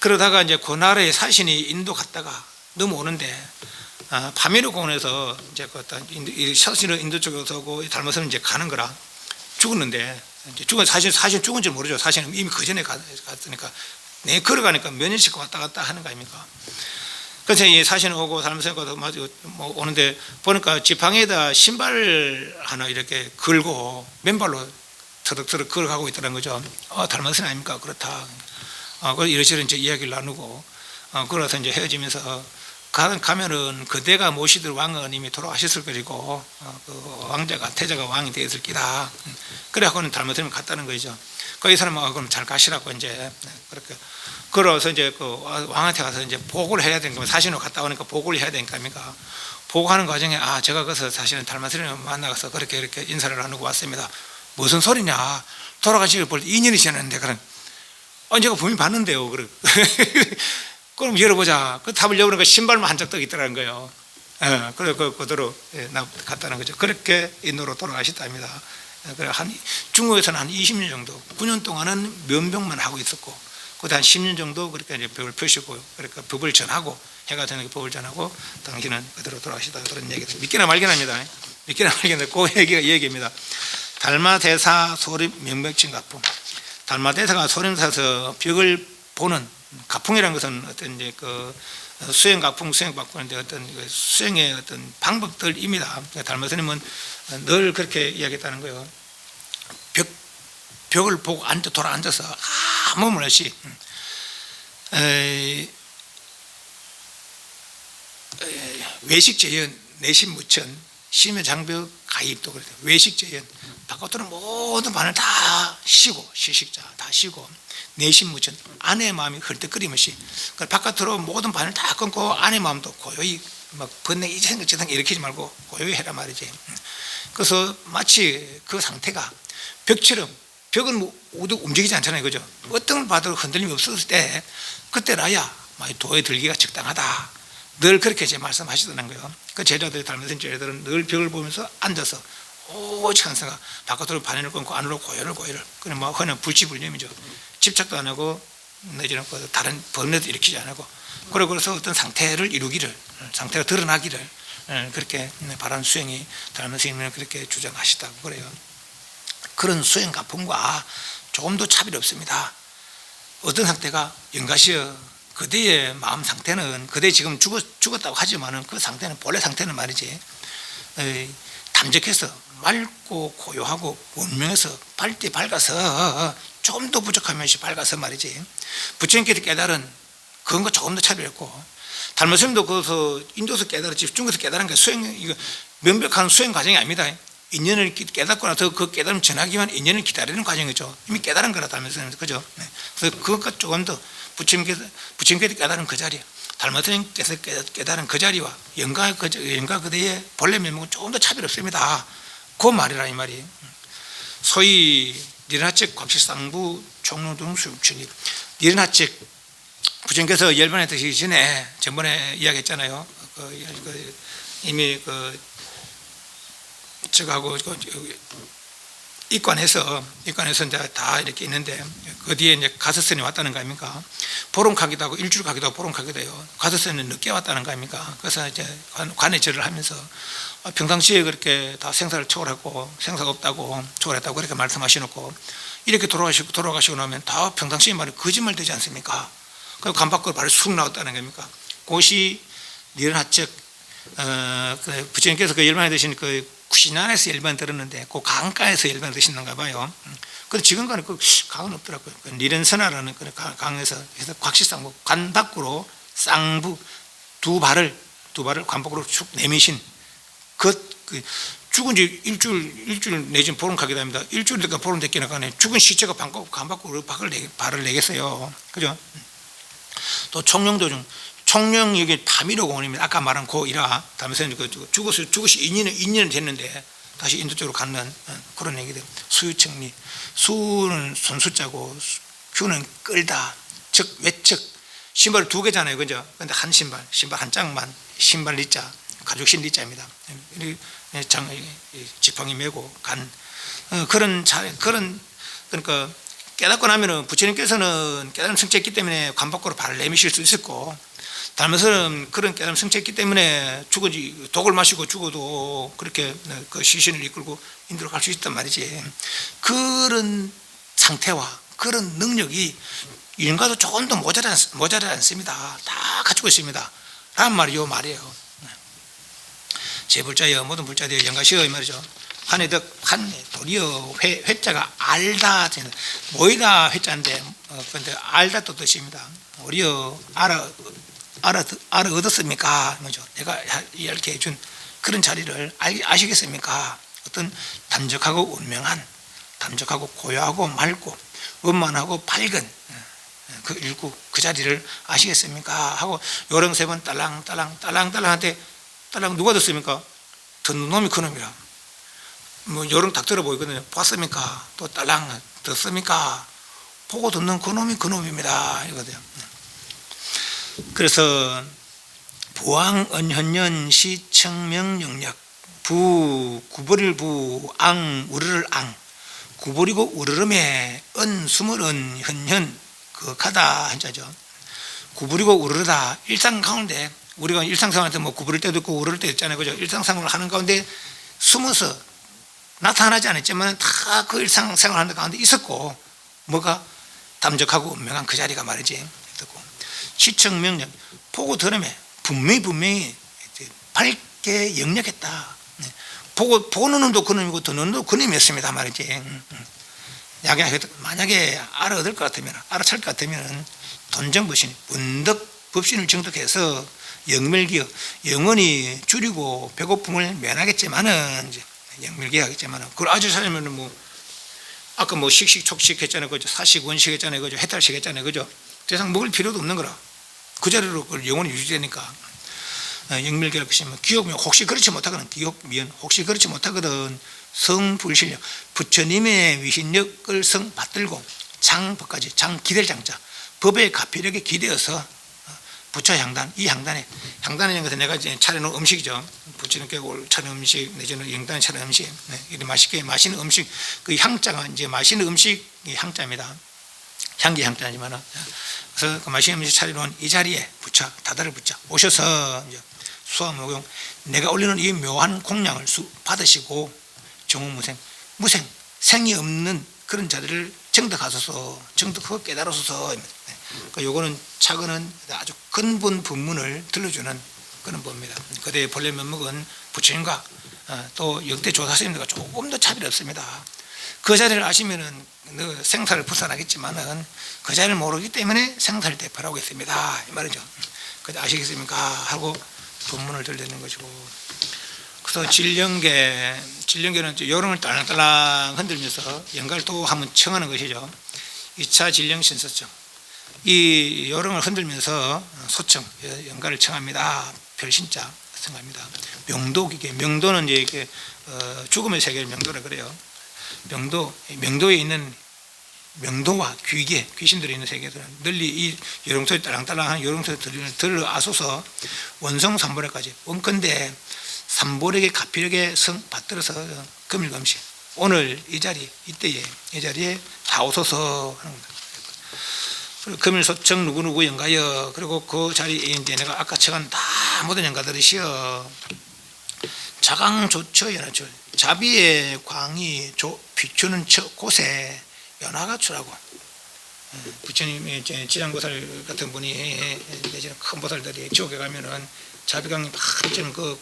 그러다가 이제 그 나라의 사신이 인도 갔다가 넘어오는데 파미르 공원에서 이제 그 어떤 사신은 인도 쪽에서 오고 달마스는 이제 가는 거라 죽었는데 이제 사실 죽은 줄 모르죠. 사실은 이미 그 전에 갔으니까 내 걸어가니까 몇 년씩 왔다 갔다 하는 거 아닙니까? 그래서 이 사신은 오고 달마스가 뭐 오는데 보니까 지팡이에다 신발 하나 이렇게 걸고 맨발로 터득터득 걸어가고 있더라는 거죠. 달마스는 아닙니까? 그렇다. 그래서 이러저러 이제 이야기를 나누고 그래서 이제 헤어지면서 가면은 그대가 모시던 왕은 이미 돌아가셨을 것이고 그 왕자가 태자가 왕이 되었을 기다. 그래갖고는 달마스님을 갔다는 거죠. 그 이 사람은 그럼 잘 가시라고 이제 그렇게 그래서 이제 그 왕한테 가서 이제 보고를 해야 되니까 사신으로 갔다 오니까 보고를 해야 되니까 아닙니까? 보고하는 과정에 제가 그래서 사실은 달마스님을 만나서 그렇게 인사를 나누고 왔습니다. 무슨 소리냐? 돌아가시길 볼 2년이 지났는데 그런 제가 분명히 봤는데요. 그럼 열어보자. 그 답을 열어보니까 신발만 한 짝 떠 있더라는 거예요. 그래서 그대로 갔다는 거죠. 그렇게 인도로 돌아가셨답니다. 그래 중국에서는 한 20년 정도, 9년 동안은 면병만 하고 있었고, 그다음 한 10년 정도 그렇게 이제 법을 펴시고, 그러니까 법을 전하고, 해가 되는 법을 전하고, 당신은 그대로 돌아가시다 그런 얘기를 믿기나 말기나 합니다. 믿기나 말기나 그 얘기입니다. 달마대사 소립 명백진 가풍. 달마대사가 소림사서 벽을 보는 가풍이라는 것은 어떤 이제 그 수행 가풍, 수행 바꾸는데 어떤 수행의 어떤 방법들입니다. 달마스님은 늘 그렇게 이야기했다는 거예요. 벽을 보고 돌아 앉아서 아무 말 없이 외식제연 내심무천 심야장벽 가입도 그래요. 외식제연 바깥으로 모든 반을 다 쉬고 시식자 다 쉬고 내심무전 아내의 마음이 헐떡거리면서 바깥으로 모든 반을 다 끊고 아내의 마음도 고요히 막 번뇌 이 생각 저 생각 일으키지 말고 고요히 해라 말이지. 그래서 마치 그 상태가 벽처럼 벽은 모두 움직이지 않잖아요, 그죠? 어떤 걸 봐도 흔들림이 없었을 때 그때라야 도에 들기가 적당하다. 늘 그렇게 이제 말씀하시더라는 거예요. 그 제자들이 닮으신 제자들은 늘 벽을 보면서 앉아서 오직 한 생각, 바깥으로 반연을 끊고 안으로 고요를 그냥 뭐 흔한 불치불념이죠. 집착도 안 하고 내지는 다른 번뇌도 일으키지 않고 그래서 어떤 상태를 이루기를, 상태가 드러나기를 그렇게 바라는 수행이 닮은 스님은 그렇게 주장하시다고 그래요. 그런 수행 가품과 조금도 차별이 없습니다. 어떤 상태가 영가시여 그대의 마음 상태는 그대 지금 죽었다고 하지만은 그 상태는 본래 상태는 말이지 담적해서 맑고 고요하고 원명해서 밝디 밝아서 조금 더 부족하면서 밝아서 말이지 부처님께서 깨달은 그런 거 조금 더 차별했고 달마스님도 거기서 인도에서 깨달았지 중국에서 깨달은 게 수행 이거 명백한 수행 과정이 아닙니다. 인연을 깨닫고 나서 그 깨달음 전하기만 인연을 기다리는 과정이죠. 이미 깨달은 거라 달마스님 그죠? 네. 그래서 그것과 조금 더 부처님께서 깨달은 그 자리, 달마스님께서 깨달은 그 자리와 영가 그대의 본래 면목은 조금 더 차별 없습니다. 그 말이라 이 말이. 소위 니른하측 곽실상부 총론동 수육천이 니른하측 부처님께서 열반에 드시기 전에 전번에 이야기했잖아요. 이미 저하고 입관해서 이제 다 이렇게 있는데 그 뒤에 이제 가서선이 왔다는 거 아닙니까? 보름가기도 하고 일주일 가기도 하고 보름가기도 해요. 가서선은 늦게 왔다는 거 아닙니까? 그래서 이제 관에 절을 하면서 평상시에 그렇게 다 생사를 초월하고 생사가 없다고 초월했다고 그렇게 말씀하시놓고 이렇게 돌아가시고 나면 다 평상시에 말이 거짓말 되지 않습니까? 그 간 밖으로 바로 쑥 나왔다는 겁니까? 그것이 니른하측 부처님께서 그 열반에 드신 그 구신안에서 열반 들었는데 그 강가에서 열반 드시는가 봐요. 근데 지금까지 그 강은 없더라고요. 그 니른선화라는 그 강에서 곽실상부 관 밖으로 쌍부 두 발을 관 밖으로 쭉 내미신 그 죽은 지 일주일 내지는 보름 가기도 합니다. 일주일 되니까 보름 됐기나 간에 죽은 시체가 관 밖으로 발을 내겠어요. 그죠? 또 총령도 중 총령 여기 파미로 공원입니다. 아까 말한 고이라 다음에서 죽으시 인연은 됐는데 다시 인도 쪽으로 가는 그런 얘기들. 수유청리 수는 손수자고 규는 끌다 즉 외측 신발 두 개잖아요, 그죠? 근데 한 신발 한 짝만 신발 리자 가죽신 리자입니다. 지팡이 메고 간 그런 그러니까. 깨닫고 나면은 부처님께서는 깨달음 성취했기 때문에 관 밖으로 발을 내미실 수 있었고 달마스는 그런 깨달음 성취했기 때문에 독을 마시고 죽어도 그렇게 그 시신을 이끌고 인도로 갈 수 있단 말이지. 그런 상태와 그런 능력이 인과도 조금 더 모자라지 않습니다. 다 가지고 있습니다. 라는 말이 요 말이에요. 제불자여 모든 불자되어 영가시여 이 말이죠. 한해덕 한해 도리어 회자가 알다 모이다 회자인데 근데 알다 또 뜻입니다. 우리여 알아 얻었습니까? 뭐죠? 내가 이렇게 해준 그런 자리를 아시겠습니까? 어떤 단적하고 운명한 단적하고 고요하고 맑고 원만하고 밝은 그 일구 그 자리를 아시겠습니까? 하고 요령 세 번 딸랑딸랑한테 딸랑 누가 듣습니까? 듣는 놈이 그놈이라. 뭐 요령 딱 들어 보이거든요. 봤습니까? 또 딸랑 듣습니까? 보고 듣는 그놈이 그놈입니다. 이거든요. 그래서 부왕 은현년 시청명영력 부 구버릴 부앙 우르를 앙 구버리고 우르름에 은 수물은 현현 그하다 한자죠. 구부리고 우르르다 일상 가운데 우리가 일상생활 때 뭐 구부릴 때도 있고 우르를 때도 있잖아요, 그죠? 일상생활을 하는 가운데 숨어서 나타나지 않았지만 다 그 일상생활하는 가운데 있었고 뭐가 담적하고 운명한 그 자리가 말이지. 시청명령 보고 들으면 분명히 밝게 영력했다. 보는 놈도 그놈이고 듣는 놈도 그놈이었습니다 말이지. 만약에 알아얻을 것 같으면 알아찰 것 같으면 돈정법신 문득 법신을 정득해서 영멸기억, 영원히 줄이고 배고픔을 면하겠지만은 이제 영멸기하겠지만은 그걸 아주 살면은 뭐 아까 뭐 식식촉식 했잖아요, 그죠? 사식 원식 했잖아요, 그죠? 해탈식 했잖아요, 그죠? 더 이상 먹을 필요도 없는 거라. 그 자리로 영원히 유지되니까. 영멸기할 것이면 기억 혹시 그렇지 못하거든, 기억 미연 혹시 그렇지 못하거든 성불신력, 부처님의 위신력을 성 받들고 장법까지, 장 기댈 장자, 법의 가피력에 기대어서 부처 향단, 이 향단이라는 것은 내가 이제 차려놓은 음식이죠. 부처님께 차려놓은 음식 내지는 영단에 차려놓은 음식, 이렇게 맛있게 맛있는 음식, 그 향자가 이제 맛있는 음식이 향자입니다. 향기 향자지만은, 그래서 그 맛있는 음식 차려놓은 이 자리에 부처, 다다를 부처 오셔서 이제 수화무용, 내가 올리는 이 묘한 공양을 받으시고 정우무생, 무생, 생이 없는 그런 자리를 정득하소서, 정득하고 깨달으소서. 그러니까 요거는 차근은 아주 근본 본문을 들려주는 그런 법입니다. 그대의 본래 면목은 부처님과 또 역대 조사스님들과 조금 더 차별이 없습니다. 그 자리를 아시면은 생사를 벗어나겠지만은 그 자리를 모르기 때문에 생사를 대표하고 있습니다, 이 말이죠. 그때 아시겠습니까? 하고 본문을 들려는 것이고, 그래서 진령계는 요령을 딸랑딸랑 흔들면서 연가를 또 한번 청하는 것이죠. 2차 진령신소청, 이 요령을 흔들면서 소청, 연가를 청합니다. 별신자 청합니다. 명도기계, 명도는 이제 이렇게 죽음의 세계를 명도라 그래요. 명도에 있는 명도와 귀계, 귀신들이 있는 세계들은 널리 이 요령소리 딸랑딸랑한 요령소리 들어아소서 원성삼보력까지, 원건대 삼보력의 가피력에 성 받들어서 금일검시 오늘 이 자리, 이때에 이 자리에 다 오소서 하는 겁니다. 금일소청 누구누구 연가여, 그리고 그 자리에 이제 내가 아까 청한 다 모든 연가들이시여, 자강조처 연하철, 자비의 광이 비추는 곳에 연화가 추라고. 부처님의 지장보살 같은 분이 내지는 큰 보살들이 지옥에 가면은 자비광이 막 비치는 그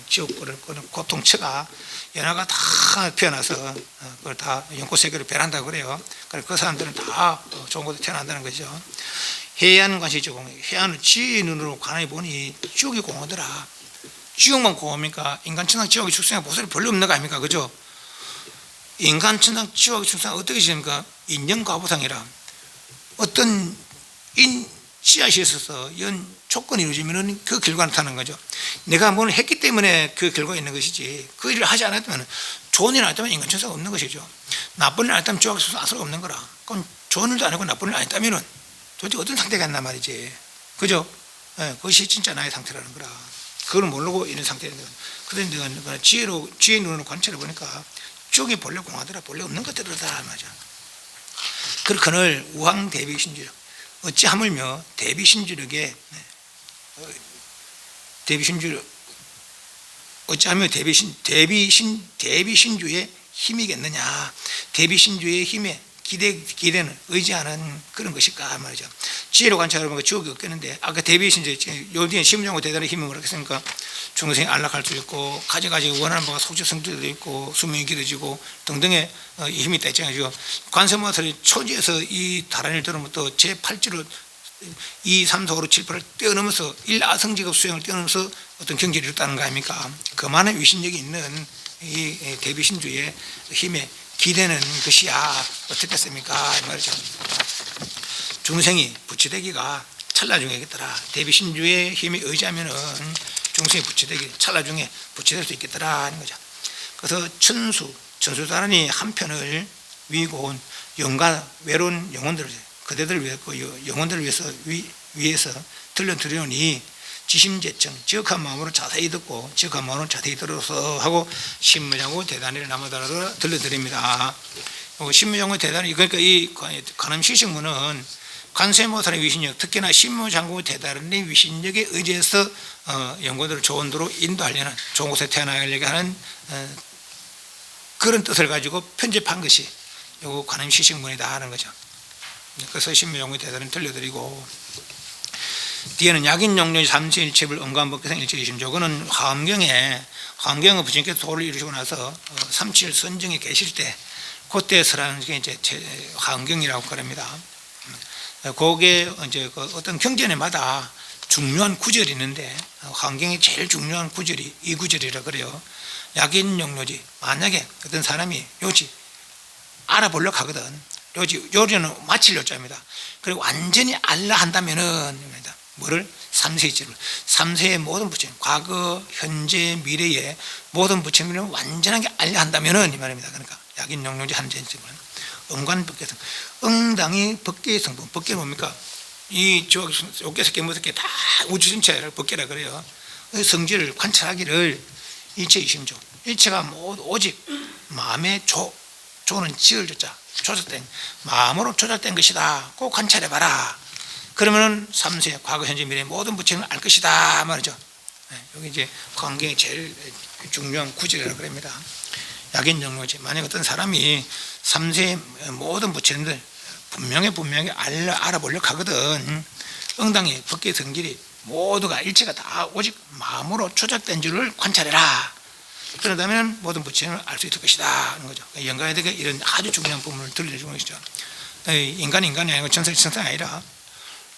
지옥을 고통처가 연화가 다 피어나서 그걸 다 연꽃세계로 변한다고 그래요. 그래서 그 사람들은 다 좋은 곳에 태어난다는 거죠. 해안관시 지옥, 해안을 지의 눈으로 가만히 보니 지옥이 공허더라. 지옥만 공허합니까? 인간 천당 지옥의 축생에 보살이 별로 없는 거 아닙니까? 그죠? 인간 천당 지옥의 축생은 어떻게 지습니까? 인연과보상이라, 어떤 씨앗이 있어서 연 조건이 이루어지면 그 결과를 나타나는 거죠. 내가 뭘 했기 때문에 그 결과가 있는 것이지, 그 일을 하지 않았다면, 좋은 일을 안 했다면 인간 천사가 없는 것이죠. 나쁜 일을 안 했다면 지옥에 있어서 아수가 없는 거라. 그럼 좋은 일도 안 하고 나쁜 일을 안 했다면 도대체 어떤 상태가 있나 말이지. 그죠? 그것이 진짜 나의 상태라는 거라. 그걸 모르고 있는 상태인 거야. 그런데 내가 지혜의 눈으로 관찰해 보니까 지옥이 본래 공하더라, 본래 없는 것들이더라 말이야. 그를 우황 대비신주력, 어찌 하물며 대비신주력에 어찌하며 대비신주의 힘이겠느냐. 대비신주의 힘에 기대는 의지하는 그런 것일까 말이죠. 지혜로 관찰해보면 지옥이 없겠는데, 아까 대비신주 요뒤에 심정고 대단한 힘이 뭐라 했습니까? 중생이 안락할 수 있고 가지가지 원하는 바가 속죄 성취도 있고 수명이 길어지고 등등의 힘이 있다 했잖아요. 관세음보살이 초지에서 이 다란이를 들으면 또 제8지로 2, 3, 4, 5, 6, 7, 8을 뛰어넘어서 1아성직업 수행을 뛰어넘어서 어떤 경지를 이뤘다는 거 아닙니까? 그만한 위신력이 있는 이 대비신주의 힘에 기대는 것이야. 어떻겠습니까? 이 말이죠. 중생이 부처되기가 찰나 중에 있겠더라. 대비신주의 힘에 의지하면은 중생이 부처되기 찰나 중에 부처될 수 있겠더라 하는 거죠. 그래서 천수다란이 한편을 위고 영가 외로운 영혼들을, 그대들을 위해 영혼들을 위해서 들려드리오니 지심제청, 지역한 마음으로 자세히 듣고 지역한 마음으로 자세히 들어서 하고 신무장구 대단히를 나무다라도 들려드립니다. 신무장구 대단히, 그러니까 이 관음시식문은 관세음보살의 위신력, 특히나 신무장구 대단히 위신력에 의지해서 연구들을 좋은 도로 인도하려는, 좋은 곳에 태어나려고 하는 그런 뜻을 가지고 편집한 것이 요 관음시식문이다 하는 거죠. 그래서 신무장구 대단히 들려드리고, 뒤에는 약인용료 삼시일첩을 언관법계상 일체이심조, 그는 화엄경에 부처님께서 도를 이루시고 나서 삼칠 선정에 계실 때 그때 서라는 게 이제 화엄경이라고 그럽니다. 거기에 이제 어떤 경전에마다 중요한 구절이 있는데 환경에 제일 중요한 구절이 이 구절이라 그래요. 약인용료지. 만약에 어떤 사람이 요지 알아보려고 하거든. 요리는 마칠 요자입니다. 그리고 완전히 알라 한다면은 뭐를? 3세의 질문. 3세의 모든 부처님, 과거, 현재, 미래의 모든 부처님을 완전하게 알려 한다면은 이 말입니다. 그러니까 약인용료지 하는 질문. 응관법계성. 응당이 법계의 성분. 법계는 뭡니까? 이 요계 색계 무색계 다 우주 전체를 법계라 그래요. 성질을 관찰하기를 일체 이심조. 일체가 모두 오직 마음의 조는 지을 조자. 조작된 마음으로 조작된 것이다. 꼭 관찰해봐라. 그러면은 3세 과거 현재 미래 모든 부처님을 알 것이다 말이죠. 여기 이제 환경이 제일 중요한 구절이라고 그럽니다. 약인정료지. 만약 어떤 사람이 3세 모든 부처님들 분명히 알아보려고 하거든. 응당의 법계 성질이 모두가 일체가 다 오직 마음으로 조작된 줄을 관찰해라. 그러다면 모든 부처님을 알 수 있을 것이다 하는 거죠. 영가에 대해 이런 아주 중요한 부분을 들려주는 것이죠. 인간이 아니고 천상이 아니라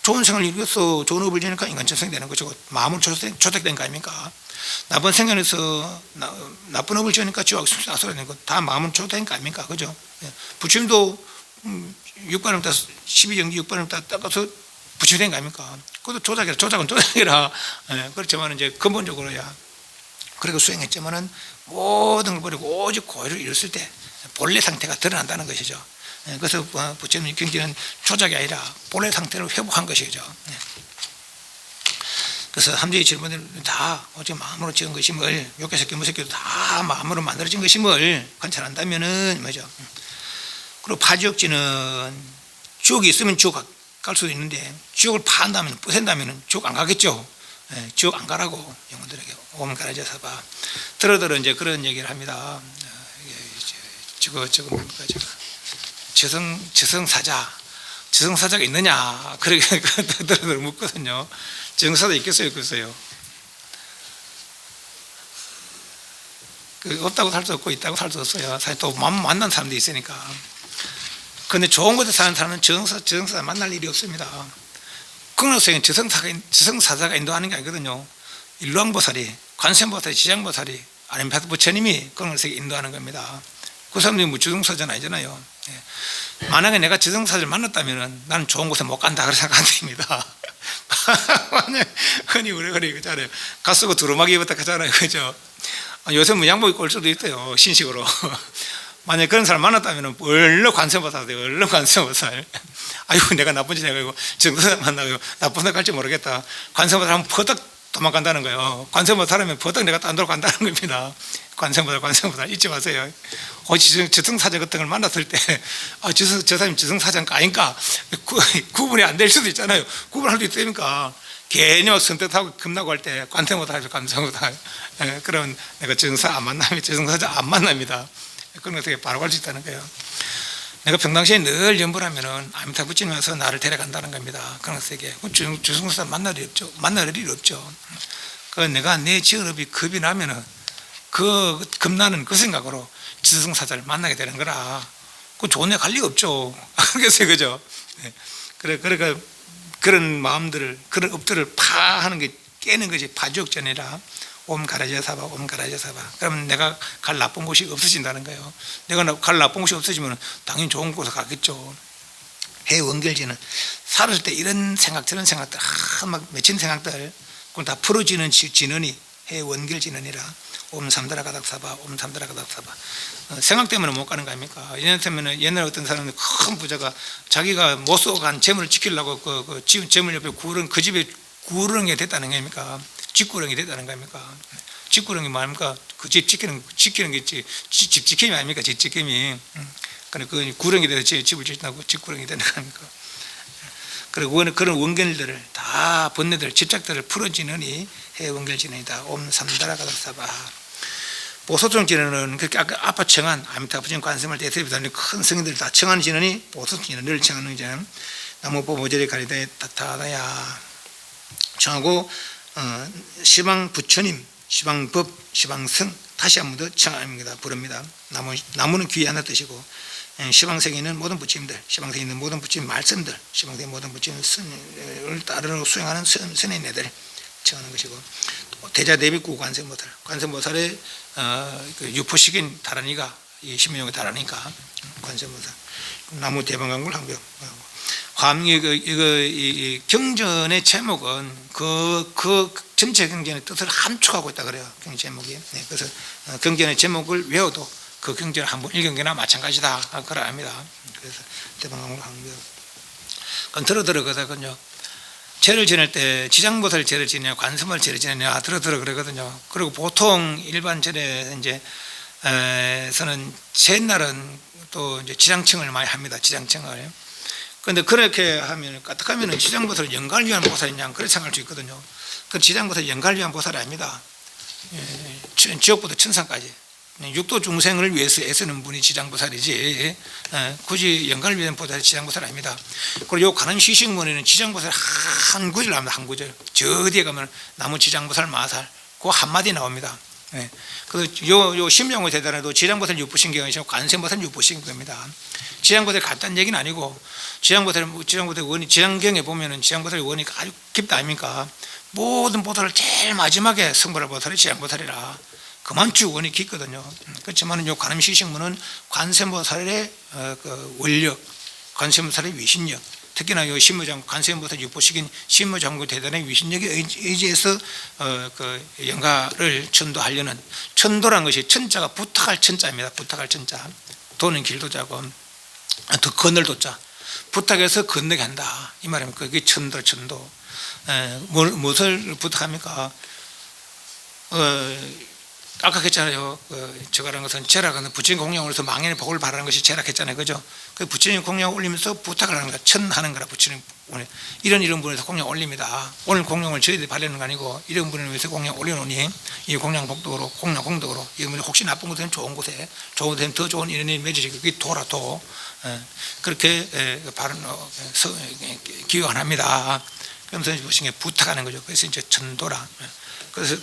좋은 생을 이루어서 좋은 업을 지니까 인간 천상이 되는 것이고 마음으로 조작된 거 아닙니까? 나쁜 생각에서 나쁜 업을 지으니까 지옥 나서야 되는 거 다 마음으로 조작된 거 아닙니까? 그죠? 부처님도 6반을 다 12정기 6반을 다 닦아서 부처님 된 거 아닙니까? 그것도 조작은 조작이라. 그렇지만 이제 근본적으로야 그리고 수행했지만은 모든 걸 버리고 오직 고해를 이뤘을 때 본래 상태가 드러난다는 것이죠. 그래서 부처님 경지는 조작이 아니라 본래 상태를 회복한 것이죠. 그래서 함재의 질문을 다 오직 마음으로 지은 것임을, 욕계새끼 무새끼도 다 마음으로 만들어진 것임을 관찰한다면은 뭐죠? 그리고 파지옥지는 지옥이 있으면 지옥 갈 수도 있는데 지옥을 파한다면 부쉈다면 지옥 안 가겠죠. 지옥 안 가라고 영혼들에게 옴가라져사바 들어 이제 그런 얘기를 합니다. 저승사자가 있느냐? 그렇게 들어 묻거든요. 저승사자 있겠어요, 없겠어요? 없다고 살 수 없고 있다고 살 수 없어요. 사실 또 만난 사람도 있으니까. 그런데 좋은 곳에 사는 사람은 저승사자 만날 일이 없습니다. 극락세계는 저승사자가 인도하는 게 아니거든요. 일왕보살이, 관세음보살이, 지장보살이, 아니면 부처님이 극락세계 인도하는 겁니다. 그 사람들이 뭐 저승사자는 아니잖아요. 만약에 내가 저승사자를 만났다면 나는 좋은 곳에 못 간다 그렇게 생각 안 됩니다. 흔히 그래 그잖아요. 갓 쓰고 두루마기 입었다 하잖아요. 그죠? 요새 뭐 양복 입고 올 수도 있어요. 신식으로. 만약에 그런 사람 만났다면 얼른 관세음보살 돼요. 얼른 관세음보살. 아이고 내가 나쁜 짓 해가지고 저승사자 만나고 나쁜 데 갈지 모르겠다. 관세음보살 하면 퍼덕 도망간다는 거예요. 관세음보살 하면 퍼덕 내가 딴 데로 간다는 겁니다. 관세음보살 잊지 마세요. 저승사자 같은 걸 만났을 때 저 사람이 저승사자인가 아닌가 구분이 안 될 수도 있잖아요. 구분할 수 있습니까? 괜히 막 선택하고 겁나고 할 때 관세음보살 그러면 내가 저승사자 안 만납니다. 그런 거 되게 바로 갈 수 있다는 거예요. 내가 평상시에 늘 염불 하면은 아미타 부처님에서 나를 데려간다는 겁니다. 그런 세계. 저승사자 만날 일이 없죠. 그 내가 내 지은업이 겁이 나면은 그 겁나는 그 생각으로 저승사자를 만나게 되는 거라. 그 좋은 데 갈 리가 없죠. 그래서 그죠. 그러니까 그런 마음들을, 그런 업들을 파하는 게 깨는 것이 파주옥전이라. 옴가라져사바. 그러면 내가 갈 나쁜 곳이 없어진다는 거예요. 내가 갈 나쁜 곳이 없어지면 당연히 좋은 곳에 가겠죠. 해원결지는 살았을 때 이런 생각 저런 생각들 막 맺힌 생각들 그걸 다 풀어지는 진언이 해원결진언이라. 옴삼다라 가닥사바. 생각 때문에 못 가는 거 아닙니까? 옛날에 어떤 사람이 큰 부자가 자기가 못 쓰고 간 재물을 지키려고 그 재물 옆에 그 집에 구렁이 됐다는 거 아닙니까? 집구렁이 됐다는 거 아닙니까? 집구렁이 뭐합니까? 그 집 지키는 게 집 지킴이 아닙니까? 집 지킴이. 그 구렁이 돼서 집을 짓는다고 집구렁이 되는 거 아닙니까? 그리고 그런 원견들을 다 번뇌들 집착들을 풀어지느니 해원결진이다. 옴삼다라 가닥사바. 보소청 진언은 그렇게 아까 청한 아미타 부처님 관심을 대세비다는 큰 성인들 다 청한 진언이 보소청 진언을 청하는 진언. 나무보 모절이 가리다에 타타다야 청하고 시방 부처님, 시방법, 시방성 다시 한 번 더 청합니다. 부릅니다. 나무는 귀의 하나 뜻이고 시방생에 있는 모든 부처님들, 시방생에 있는 모든 부처님 말씀들, 시방생의 모든 부처님을 따르고 수행하는 선인애들 청하는 것이고, 대자 대비구 관세음보살, 관세음보살의 그 유포식인 다란이가 이 신명의 다란이니까 관세음보살, 나무 대방강물 항벽. 이 경전의 제목은 그 전체 경전의 뜻을 함축하고 있다 그래요. 경전 제목이. 네, 그래서 경전의 제목을 외워도 그 경전을 한번 읽은 게나 마찬가지다 그러야 합니다. 그래서 대방강물 항벽. 그건 들어거든요. 제를 지낼 때 지장보살 제를 지내냐 관세음보살 제를 지내냐 그러거든요. 그리고 보통 일반 절에 이제 에서는 옛날은 또 이제 지장층을 많이 합니다. 지장층을. 그런데 그렇게 하면 까딱하면 지장보살을 연가를 위한 보살이냐 그렇게 생각할 수 있거든요. 그 지장보살이 연가를 위한 보살이 아닙니다. 지옥부터 천상까지 육도 중생을 위해서 애쓰는 분이 지장보살이지 굳이 연가를 위한 보살이 지장보살이 아닙니다. 그리고 요 가는 시식문에는 지장보살 한 구절 나옵니다. 한 구절. 저 뒤에 가면 나무 지장보살 마살 그 한마디 나옵니다. 그래서 요 심령의 대단에도 지장보살 육부신경이 관세음보살 육부신경입니다. 지장보살 간단한 얘기는 아니고 지장보살 원이 지장경에 보면은 지장보살의 원이 아주 깊다 아닙니까? 모든 보살을 제일 마지막에 성불할 보살이 지장보살이라 그만큼 원이 깊거든요. 그렇지만 요 관음시식문은 관세음보살의 그 원력, 관세음보살의 위신력, 특히나 요 신무장 관세음보살 육보식인 신무장구 대단의 위신력에 의지해서 그 영가를 천도하려는 천도란 것이 천자가 부탁할 천자입니다. 부탁할 천자. 도는 길도자고 더 건널 도자. 부탁해서 건너게 한다. 이 말입니다. 그게 천도. 무엇을 부탁합니까? 아까 했잖아요. 저가라는 것은 제락은 부처님 공양을 해서 망연의 복을 바라는 것이 제락했잖아요. 그죠? 그 부처님 공양 올리면서 부탁을 하는 거야. 천하는 거라 부처님. 이런 분에서 공양 올립니다. 오늘 공양을 저희들이 바라는 거 아니고 이런 분을 위해서 공양 올려놓으니 이 공양 복덕으로, 공양 공덕으로 이런 혹시 나쁜 곳에는 좋은 곳에, 좋은 곳에는 더 좋은 인연이 맺어지고 그게 도라도 그렇게 기원합니다. 그러면서 무슨 부탁하는 거죠. 그래서 이제 천도라.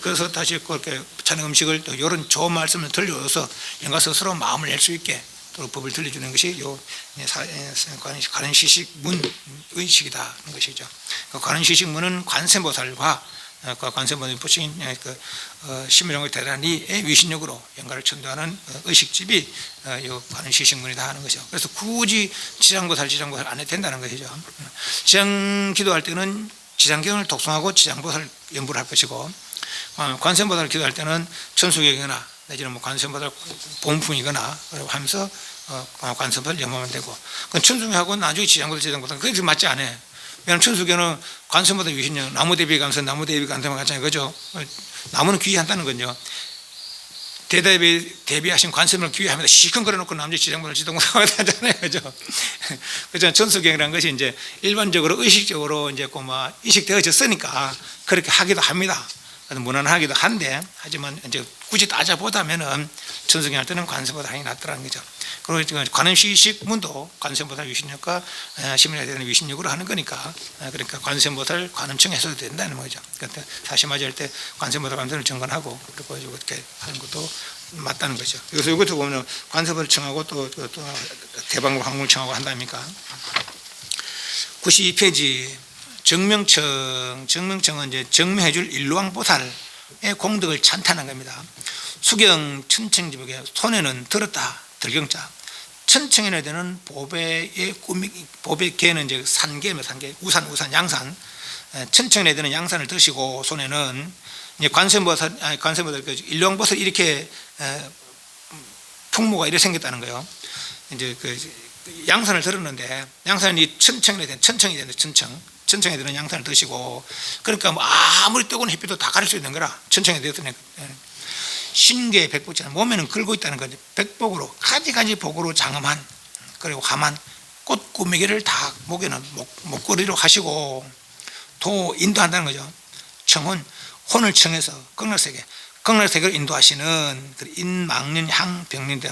그래서 다시 그렇게 찬양 음식을 또 이런 좋은 말씀을 들려줘서 영가 스스로 마음을 낼 수 있게 또 법을 들려주는 것이 요 관음시식문 의식이다 하는 것이죠. 그 관음시식문은 관세음보살과 관세음보살 부처님 신무장구 대단히의 위신력으로 영가를 천도하는 의식집이 요 관음시식문이다 하는 것이죠. 그래서 굳이 지장보살 안 해도 된다는 것이죠. 지장 기도할 때는 지장경을 독송하고 지장보살 연부를 할 것이고, 관세음보살을 기도할 때는 천수경이거나 내지는 관세음보살 본품이거나 하면서 관세음보살 염하면 되고, 천수경하고 나중에 지장보살 지장보살 그게 맞지 않아요. 왜냐하면 천수경은 관세음보살 위신력, 나무 대비 감사, 나무 대비 감사만 같잖아요. 그죠? 나무는 귀의한다는 건요. 대비하신 관세음을 귀의합니다. 시큰거려 놓고 남자 지장보살 지장보살 하잖아요. 그죠? 그죠? 천수경이라는 것이 이제 일반적으로 의식적으로 이제 이식되어졌으니까 그렇게 하기도 합니다. 무난하기도 한데, 하지만 이제 굳이 따져보자면은 천수경 할 때는 관세음보살 당연히 낫더라는 거죠. 그리고 관음시식문도 관세음보살 위신력과 신무장에 대한 위신력으로 하는 거니까, 그러니까 관세음보살 관음청 해서도 된다는 거죠. 그러니까 다시 맞을 때 관세음보살 관세음을 정관하고 그리고 이렇게 하는 것도 맞다는 거죠. 그래서 이것도 보면 관세음보살 청하고 또 대방구 항문을 청하고 한다니까. 92페이지. 정명청은 이제 정명해줄 일루왕보살의 공덕을 찬탄한 겁니다. 수경 천청지복에 손에는 들었다 들경자. 천청에 되는 보배의 보배 개는 이제 산개입니다. 산개 우산 양산. 천청에 되는 양산을 드시고 손에는 이제 관세음보살 일루왕보살 이렇게 풍모가 이렇게 생겼다는 거예요. 이제 그 양산을 들었는데 양산이 천청이 되는 천청에 드는 양산을 드시고, 그러니까 뭐 아무리 뜨거운 햇빛도 다 가릴 수 있는 거라 천청에 되었더니 신계의 백복처럼 몸에는 걸고 있다는 거죠. 백복으로 가지가지 복으로 장엄한, 그리고 함한 꽃구매기를 다 목에는 목걸이로 하시고 도 인도한다는 거죠. 청혼, 혼을 청해서 극락세계를 인도하시는 인망년 향병련대,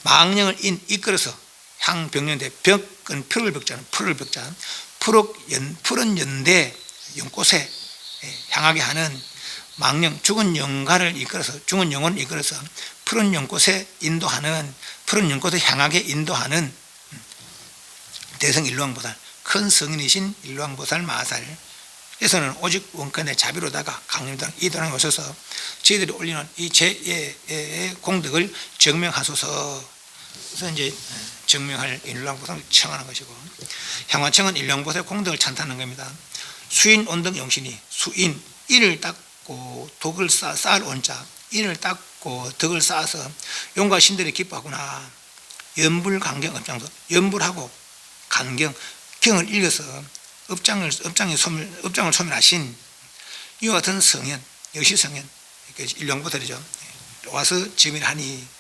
망령을 이끌어서 향병련대, 벽은 풀을 벽자 푸른 연대 연꽃에 향하게 하는 망령, 죽은 영혼을 이끌어서 푸른 연꽃에 인도하는, 푸른 연꽃을 향하게 인도하는 대성 일루왕보살, 큰 성인이신 일루왕보살 마살에서는 오직 원컨대 자비로다가 강림당 이도랑에 오셔서 저희들이 올리는 이 제의 공덕을 증명하소서. 그래서 이제 증명할 일루왕보살을 청하는 것이고, 향화청은 일루왕보살 공덕을 찬탄하는 겁니다. 수인 온덕 용신이, 수인, 인을 닦고 덕을 쌓을 온자, 인을 닦고 덕을 쌓아서 용과 신들이 기뻐하구나. 연불 강경 업장도, 연불하고 강경, 경을 읽어서 업장을 소멸하신 이와 같은 성현, 여시성현, 일루왕보살이죠. 와서 증명하니.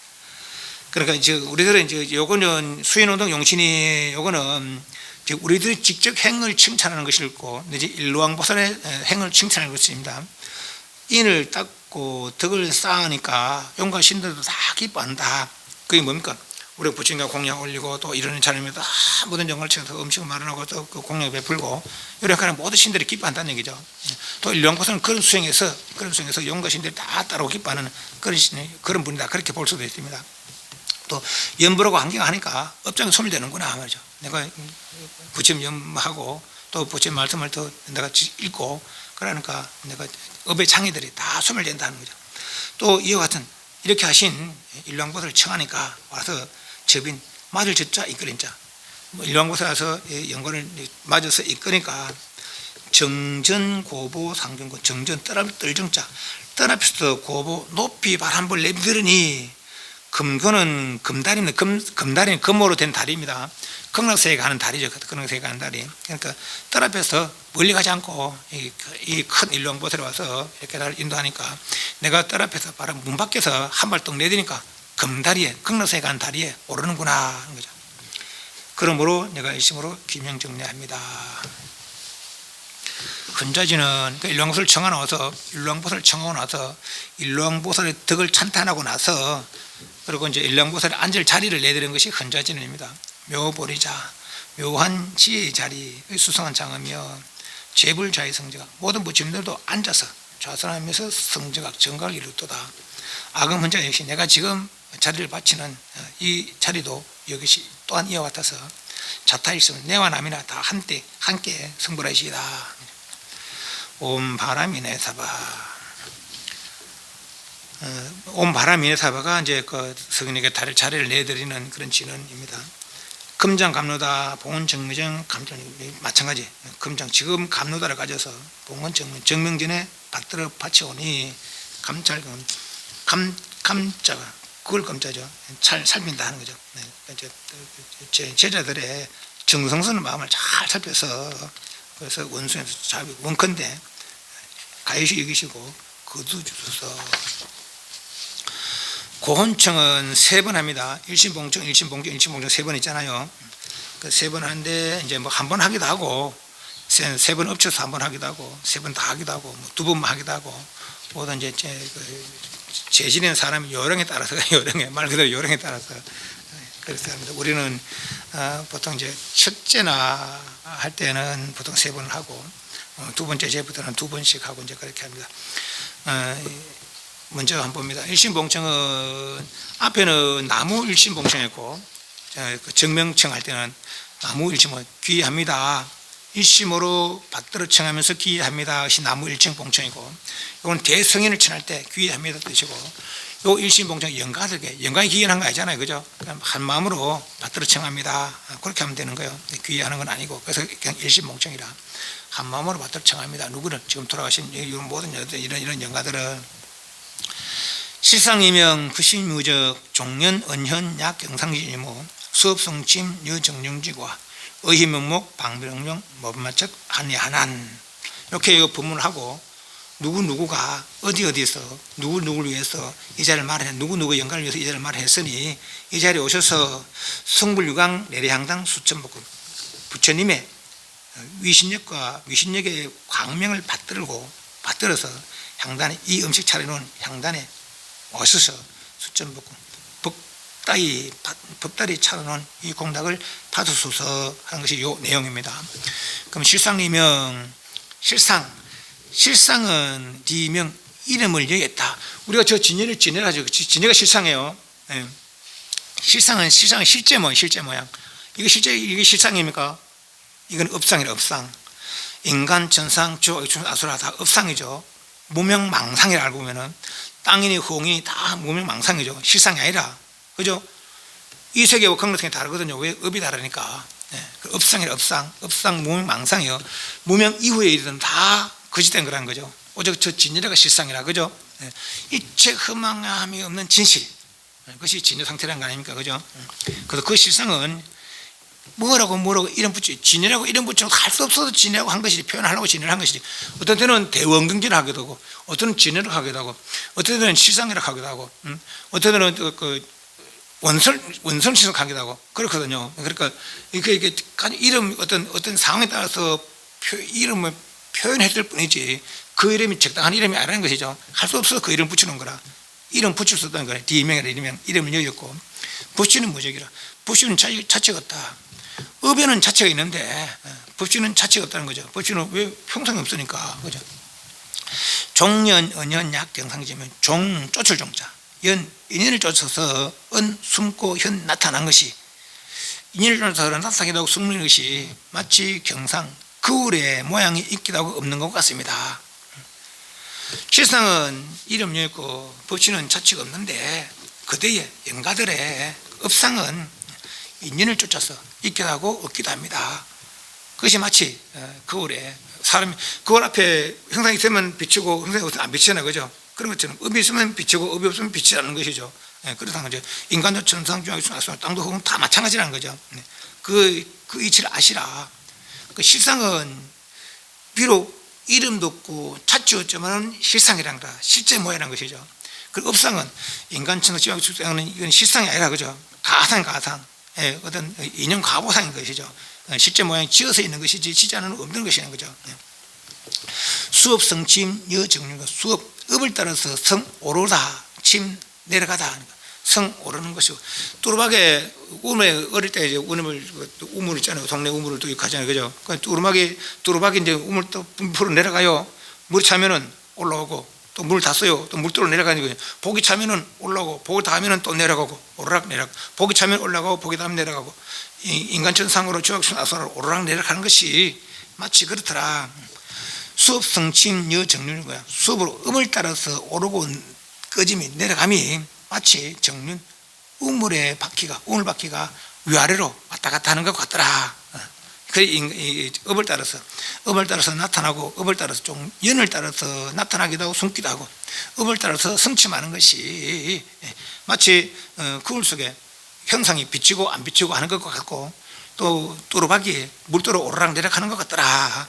그러니까 이제 우리들은 이제 요거는 수인온덕 용신이 요거는 이제 우리들이 직접 행을 칭찬하는 것이 있고, 이제 일루왕보살의 행을 칭찬하는 것입니다. 인을 닦고 덕을 쌓으니까 용과 신들도 다 기뻐한다. 그게 뭡니까? 우리가 부처님과 공양 올리고 또 이러는 차림에도 모든 영광을 쳐서 음식을 마련하고 또 그 공양 베풀고 이렇게 하는 모든 신들이 기뻐한다는 얘기죠. 또 일루왕보살은 그런 수행에서 용과 신들이 다 따르고 기뻐하는 그런 분이다. 그렇게 볼 수도 있습니다. 또 연불하고 환경하니까 업장이 소멸되는구나 말이죠. 내가 부처님 염하고 또 부처님 말씀을 더 내가 읽고 그러니까 내가 업의 창의들이 다 소멸된다는 거죠. 또 이와 같은 이렇게 하신 일루왕보살을 청하니까 와서 접인 맞을 젖자 이끌인 자, 일루왕보살 와서 연고를 맞아서 이끄니까 정전 고보 상전고, 정전 떨정자, 뜰 앞에서 고보 높이 발 한 번 내밀으니, 금고는 금다리입니다. 금다리는 금으로 된 다리입니다. 극락세계 가는 다리죠. 극락세계 가는 다리. 그러니까 뜰 앞에서 멀리 가지 않고 이 큰 일루왕보살이 와서 이렇게 나를 인도하니까 내가 뜰 앞에서 바로 문 밖에서 한 발떡 내디니까 금다리에, 극락세계 가는 다리에 오르는구나 하는 거죠. 그러므로 내가 일심으로 기명정례합니다. 헌자지는 그 일루왕보살을 청하고 나서 일루왕보살의 덕을 찬탄하고 나서 그리고 이제 일루왕보살이 앉을 자리를 내드리는 것이 헌자진입니다. 묘보리자, 묘한 지혜의 자리, 수성한 장엄이여 재불자의 성제각, 모든 부처님들도 앉아서 좌선하면서 성제각, 정각을 이루도다. 아금 헌자 역시 내가 지금 자리를 바치는 이 자리도 여기시 또한 이와 같아서 자타일성, 내와 남이나 다 함께 성불하시이다. 옴 바라미네사바. 온 바라미네사바가 이제 그 성인에게 자리를 내드리는 그런 진언입니다. 금장 감로다 봉헌 정명정 감정 마찬가지. 금장 지금 감로다를 가져서 봉헌 정명전에 받들어 바쳐오니 감찰금 감자가 그걸 검자죠. 잘 살핀다 하는 거죠. 제 제자들의 정성스러운 마음을 잘 살펴서 그래서 원수에서 원컨대 가이시 여기시고 거두주소서. 고헌청은 3번 합니다. 일심봉청 3번 있잖아요. 그 3번 하는데 이제 뭐 한 번 하기도 하고 3번 엎쳐서 한 번 하기도 하고 3번 다 하기도 하고 뭐 2번만 하기도 하고 모든 이제 재질의 사람이 요령에 따라서 말 그대로 요령에 따라서 그렇게 합니다. 우리는 보통 이제 첫째나 할 때는 보통 3번을 하고 두 번째 제부터는 2번씩 하고 이제 그렇게 합니다. 먼저 한번 봅니다. 일심봉청은 앞에는 나무 일심봉청이었고 정명청 할 때는 나무 일심은 귀합니다. 일심으로 받들어 청하면서 귀합니다. 것이 나무 일심봉청이고, 이건 대성인을 청할 때 귀합니다 뜻이고, 요 일심봉청 영가들게 영광이 귀한 거 아니잖아요, 그죠? 한 마음으로 받들어 청합니다. 그렇게 하면 되는 거예요. 귀하는 건 아니고, 그래서 그냥 일심봉청이라 한 마음으로 받들어 청합니다. 누구는 지금 돌아가신 이런 모든 이런 영가들은 실상이명 부신무적 종년 언현 약 경상지이모 수업성침 유정령지과 의희명목 방비령령 법마척 한이하난 이렇게 법문을 하고 누구누구가 어디에서 누구를 위해서 이 자리를 말해 누구누구 영광을 위해서 이 자리를 말했으니 이 자리에 오셔서 성불유강 내리향당 수천복급 부처님의 위신력과 위신력의 광명을 받들어서 향단에 이 음식 차려놓은 향단에 오셔서 수천복급 법다리 차려놓은 이 공덕을 받으소서 하는 것이 이 내용입니다. 그럼 실상이명 실상은 니명 이름을 여겼다. 우리가 저 진열을 진열하죠. 진열가 실상이에요. 예. 실상은 실제 모양. 이게 실상입니까? 이건 업상이라 업상. 인간, 천상, 주악, 아수라 다 업상이죠. 무명망상이라 알고 보면은 땅이니 홍이니 다 무명망상이죠. 실상이 아니라, 그죠? 이 세계와 극락세계 다르거든요. 왜? 업이 다르니까. 예. 업상이라 업상 무명망상이요. 무명 이후에 일은 다 거짓된 거라는 거죠. 오직 저 진열가 실상이라, 그죠? 예. 이체 허망함이 없는 진실, 그것이 진열 상태라는 거 아닙니까? 그죠? 그래서 그 실상은 뭐라고 이름 붙여, 진열하고 이름 붙여서 할 수 없어서 진열하고 한 것이지, 표현하려고 진열을 한 것이지. 어떤 때는 대원경기를 하기도 하고, 어떤 때는 진열을 하기도 하고, 어떤 때는 실상이라 하기도 하고, 어떤 때는 그 원설실을 하기도 하고 그렇거든요. 그러니까 이게 이름 어떤 상황에 따라서 이름을 표현했을 뿐이지 그 이름이 적당한 이름이 아니라는 것이죠. 할 수 없어서 그 이름 붙이는 거라. 이름 붙일 수 없다는 거예요. 디명이라 이름은 여기였고, 부시는 무적이라. 부시는 자체가 없다. 업에는 자체가 있는데 부시는 자체가 없다는 거죠. 부시는 왜 형상이 없으니까, 그죠? 종년, 언연, 약, 경상지면 종, 쫓을 종자, 연, 인연을 쫓아서 은, 숨고 현 나타난 것이, 인연을 쫓아서 나타나기도 하고 숨는 것이 마치 경상, 거울의 모양이 있기도 하고 없는 것 같습니다. 실상은 이름이 있고 법치는 자체가 없는데 그대의 영가들의 업상은 인연을 쫓아서 있기도 하고 없기도 합니다. 그것이 마치 거울에 사람이 거울 앞에 형상이 있으면 비치고 형상이 없으면 안 비치잖아요, 그죠? 그런 것처럼 업이 있으면 비치고 업이 없으면 비치지 않는 것이죠. 그렇다는 거죠. 인간도 천상, 중앙, 땅도 혹은 다 마찬가지라는 거죠. 그 이치를 아시라. 그 실상은 비록 이름도 없고 자취였지만 실상이란 거다. 실제 모양이라는 것이죠. 그 업상은 인간, 천상, 중앙, 땅은 이건 실상이 아니라, 그죠? 가상. 어떤 인형 가보상인 것이죠. 실제 모양이 지어서 있는 것이지 진짜는 없는 것이라는 거죠. 수업 성침 여정륜, 수업 업을 따라서 성 오르다 침 내려가다, 성 오르는 것이고, 뚜루박에 우물에 어릴 때 이제 우물 있잖아요. 동네 우물을 또 가잖아요, 그죠? 그 뚜루박이 이제 우물 또 풀어 내려가요. 물이 차면은 올라오고, 또 물 닿어요. 또 물도로 내려가는 거예요. 복이 차면은 올라오고, 복을 닿으면은 또 내려가고, 오르락 내려가고, 복이 차면 올라가고, 복이 닿으면 내려가고, 인간천상으로 주악순하선으로 오르락 내려가는 것이 마치 그렇더라. 수업 성침 여정륜인 거야. 수업으로 음을 따라서 오르고 꺼짐이 내려감이 마치 정륜, 우물 바퀴가 위아래로 왔다 갔다 하는 것 같더라. 업을 따라서 나타나고, 업을 따라서 좀 연을 따라서 나타나기도 하고 숨기도 하고, 업을 따라서 성침하는 것이 마치 거울 속에 형상이 비치고 안 비치고 하는 것 같고, 또 뚜루박이 물도로 오르락 내려가는 것 같더라.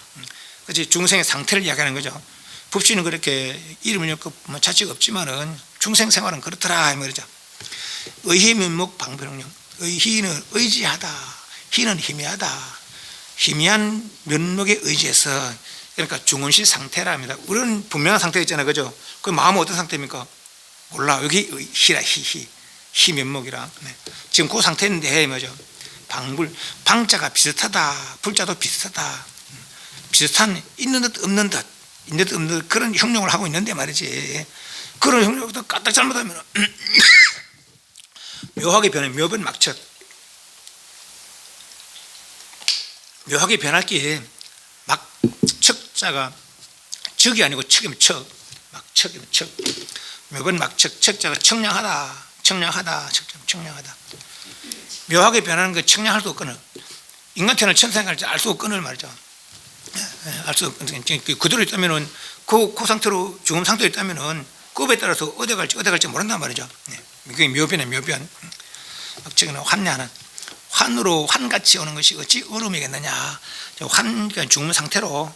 그렇지, 중생의 상태를 이야기하는 거죠. 법시는 그렇게 이름을 읽고 자체가 없지만은 중생 생활은 그렇더라 이 말이죠. 의희 면목 방변용, 의희는 의지하다, 희는 희미하다. 희미한 면목에 의지해서, 그러니까 중원시 상태랍니다. 우리는 분명한 상태가 있잖아요, 그죠? 그 마음은 어떤 상태입니까? 몰라. 여기 희라, 희 면목이라. 지금 그 상태인데 이 말이죠. 방자가 비슷하다, 불자도 비슷하다. 비슷한 있는 듯 없는 듯, 있는 듯 없는 듯 그런 형용을 하고 있는데 말이지. 그런 형용부터 까딱 잘못하면 묘하게 변해. 묘변 막척. 묘하게 변할 게 막척자가 적이 아니고 척이면 척. 막척이면 척. 묘변 막척. 척자가 청량하다. 묘하게 변하는 거 청량할 수 없거든. 인간 태어날 천생할지 알 수 없거든 말이죠. 알 수 없거든. 그대로 있다면은 그 상태로 중음 상태로 있다면은 급에 따라서 어디 갈지 모른단 말이죠. 그게 묘변이에요, 묘변. 막척이나 환냐는 환으로 환같이 오는 것이 어찌 얼음이겠느냐. 그러니까 죽은 상태로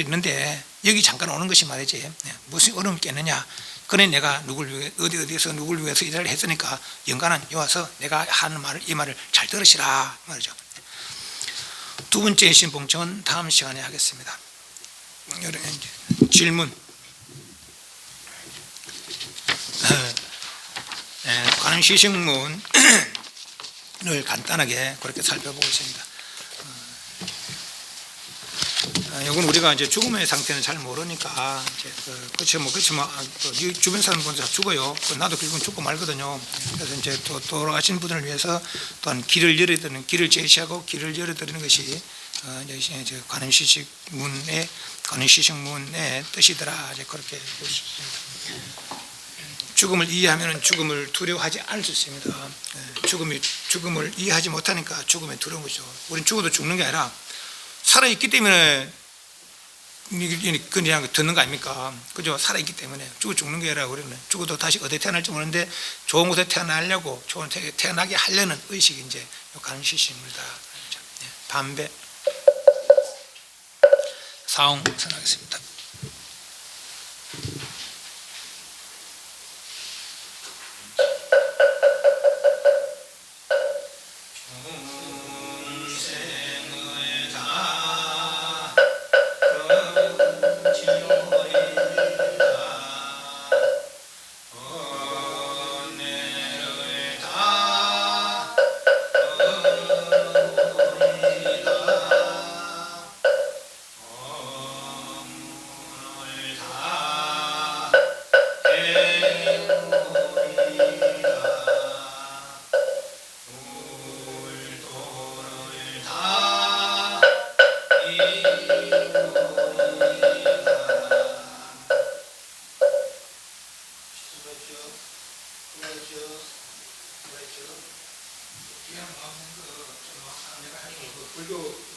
있는데 여기 잠깐 오는 것이 말이지 무슨 얼음이 있겠느냐. 그래 내가 누구를 위해 어디에서 누구를 위해서 이 일을 했으니까 영가는 여와서 내가 하는 말을 이 말을 잘 들으시라 말이죠. 두 번째 신봉청은 다음 시간에 하겠습니다. 질문. 관음시식문을 간단하게 그렇게 살펴보고 있습니다. 이건 우리가 이제 죽음의 상태는 잘 모르니까 이제 주변 사람 보면서 죽어요. 나도 결국은 죽고 말거든요. 그래서 이제 또 돌아가신 분을 위해서 또한 길을 열어드리는, 길을 제시하고 길을 열어드리는 것이 이제 관음시식문의 뜻이더라. 이제 그렇게 볼 수 있습니다. 죽음을 이해하면 죽음을 두려워하지 않을 수 있습니다. 죽음을 이해하지 못하니까 죽음에 두려운 거죠. 우리는 죽어도 죽는 게 아니라 살아있기 때문에 그냥 듣는 거 아닙니까? 그죠? 살아있기 때문에 죽는 게 아니라 우리는 죽어도 다시 어디 태어날지 모르는데 좋은 곳에 태어나려고, 좋은 곳에 태어나게 하려는 의식이 이제 관음시식입니다. 담배 사홍 선하겠습니다. 불교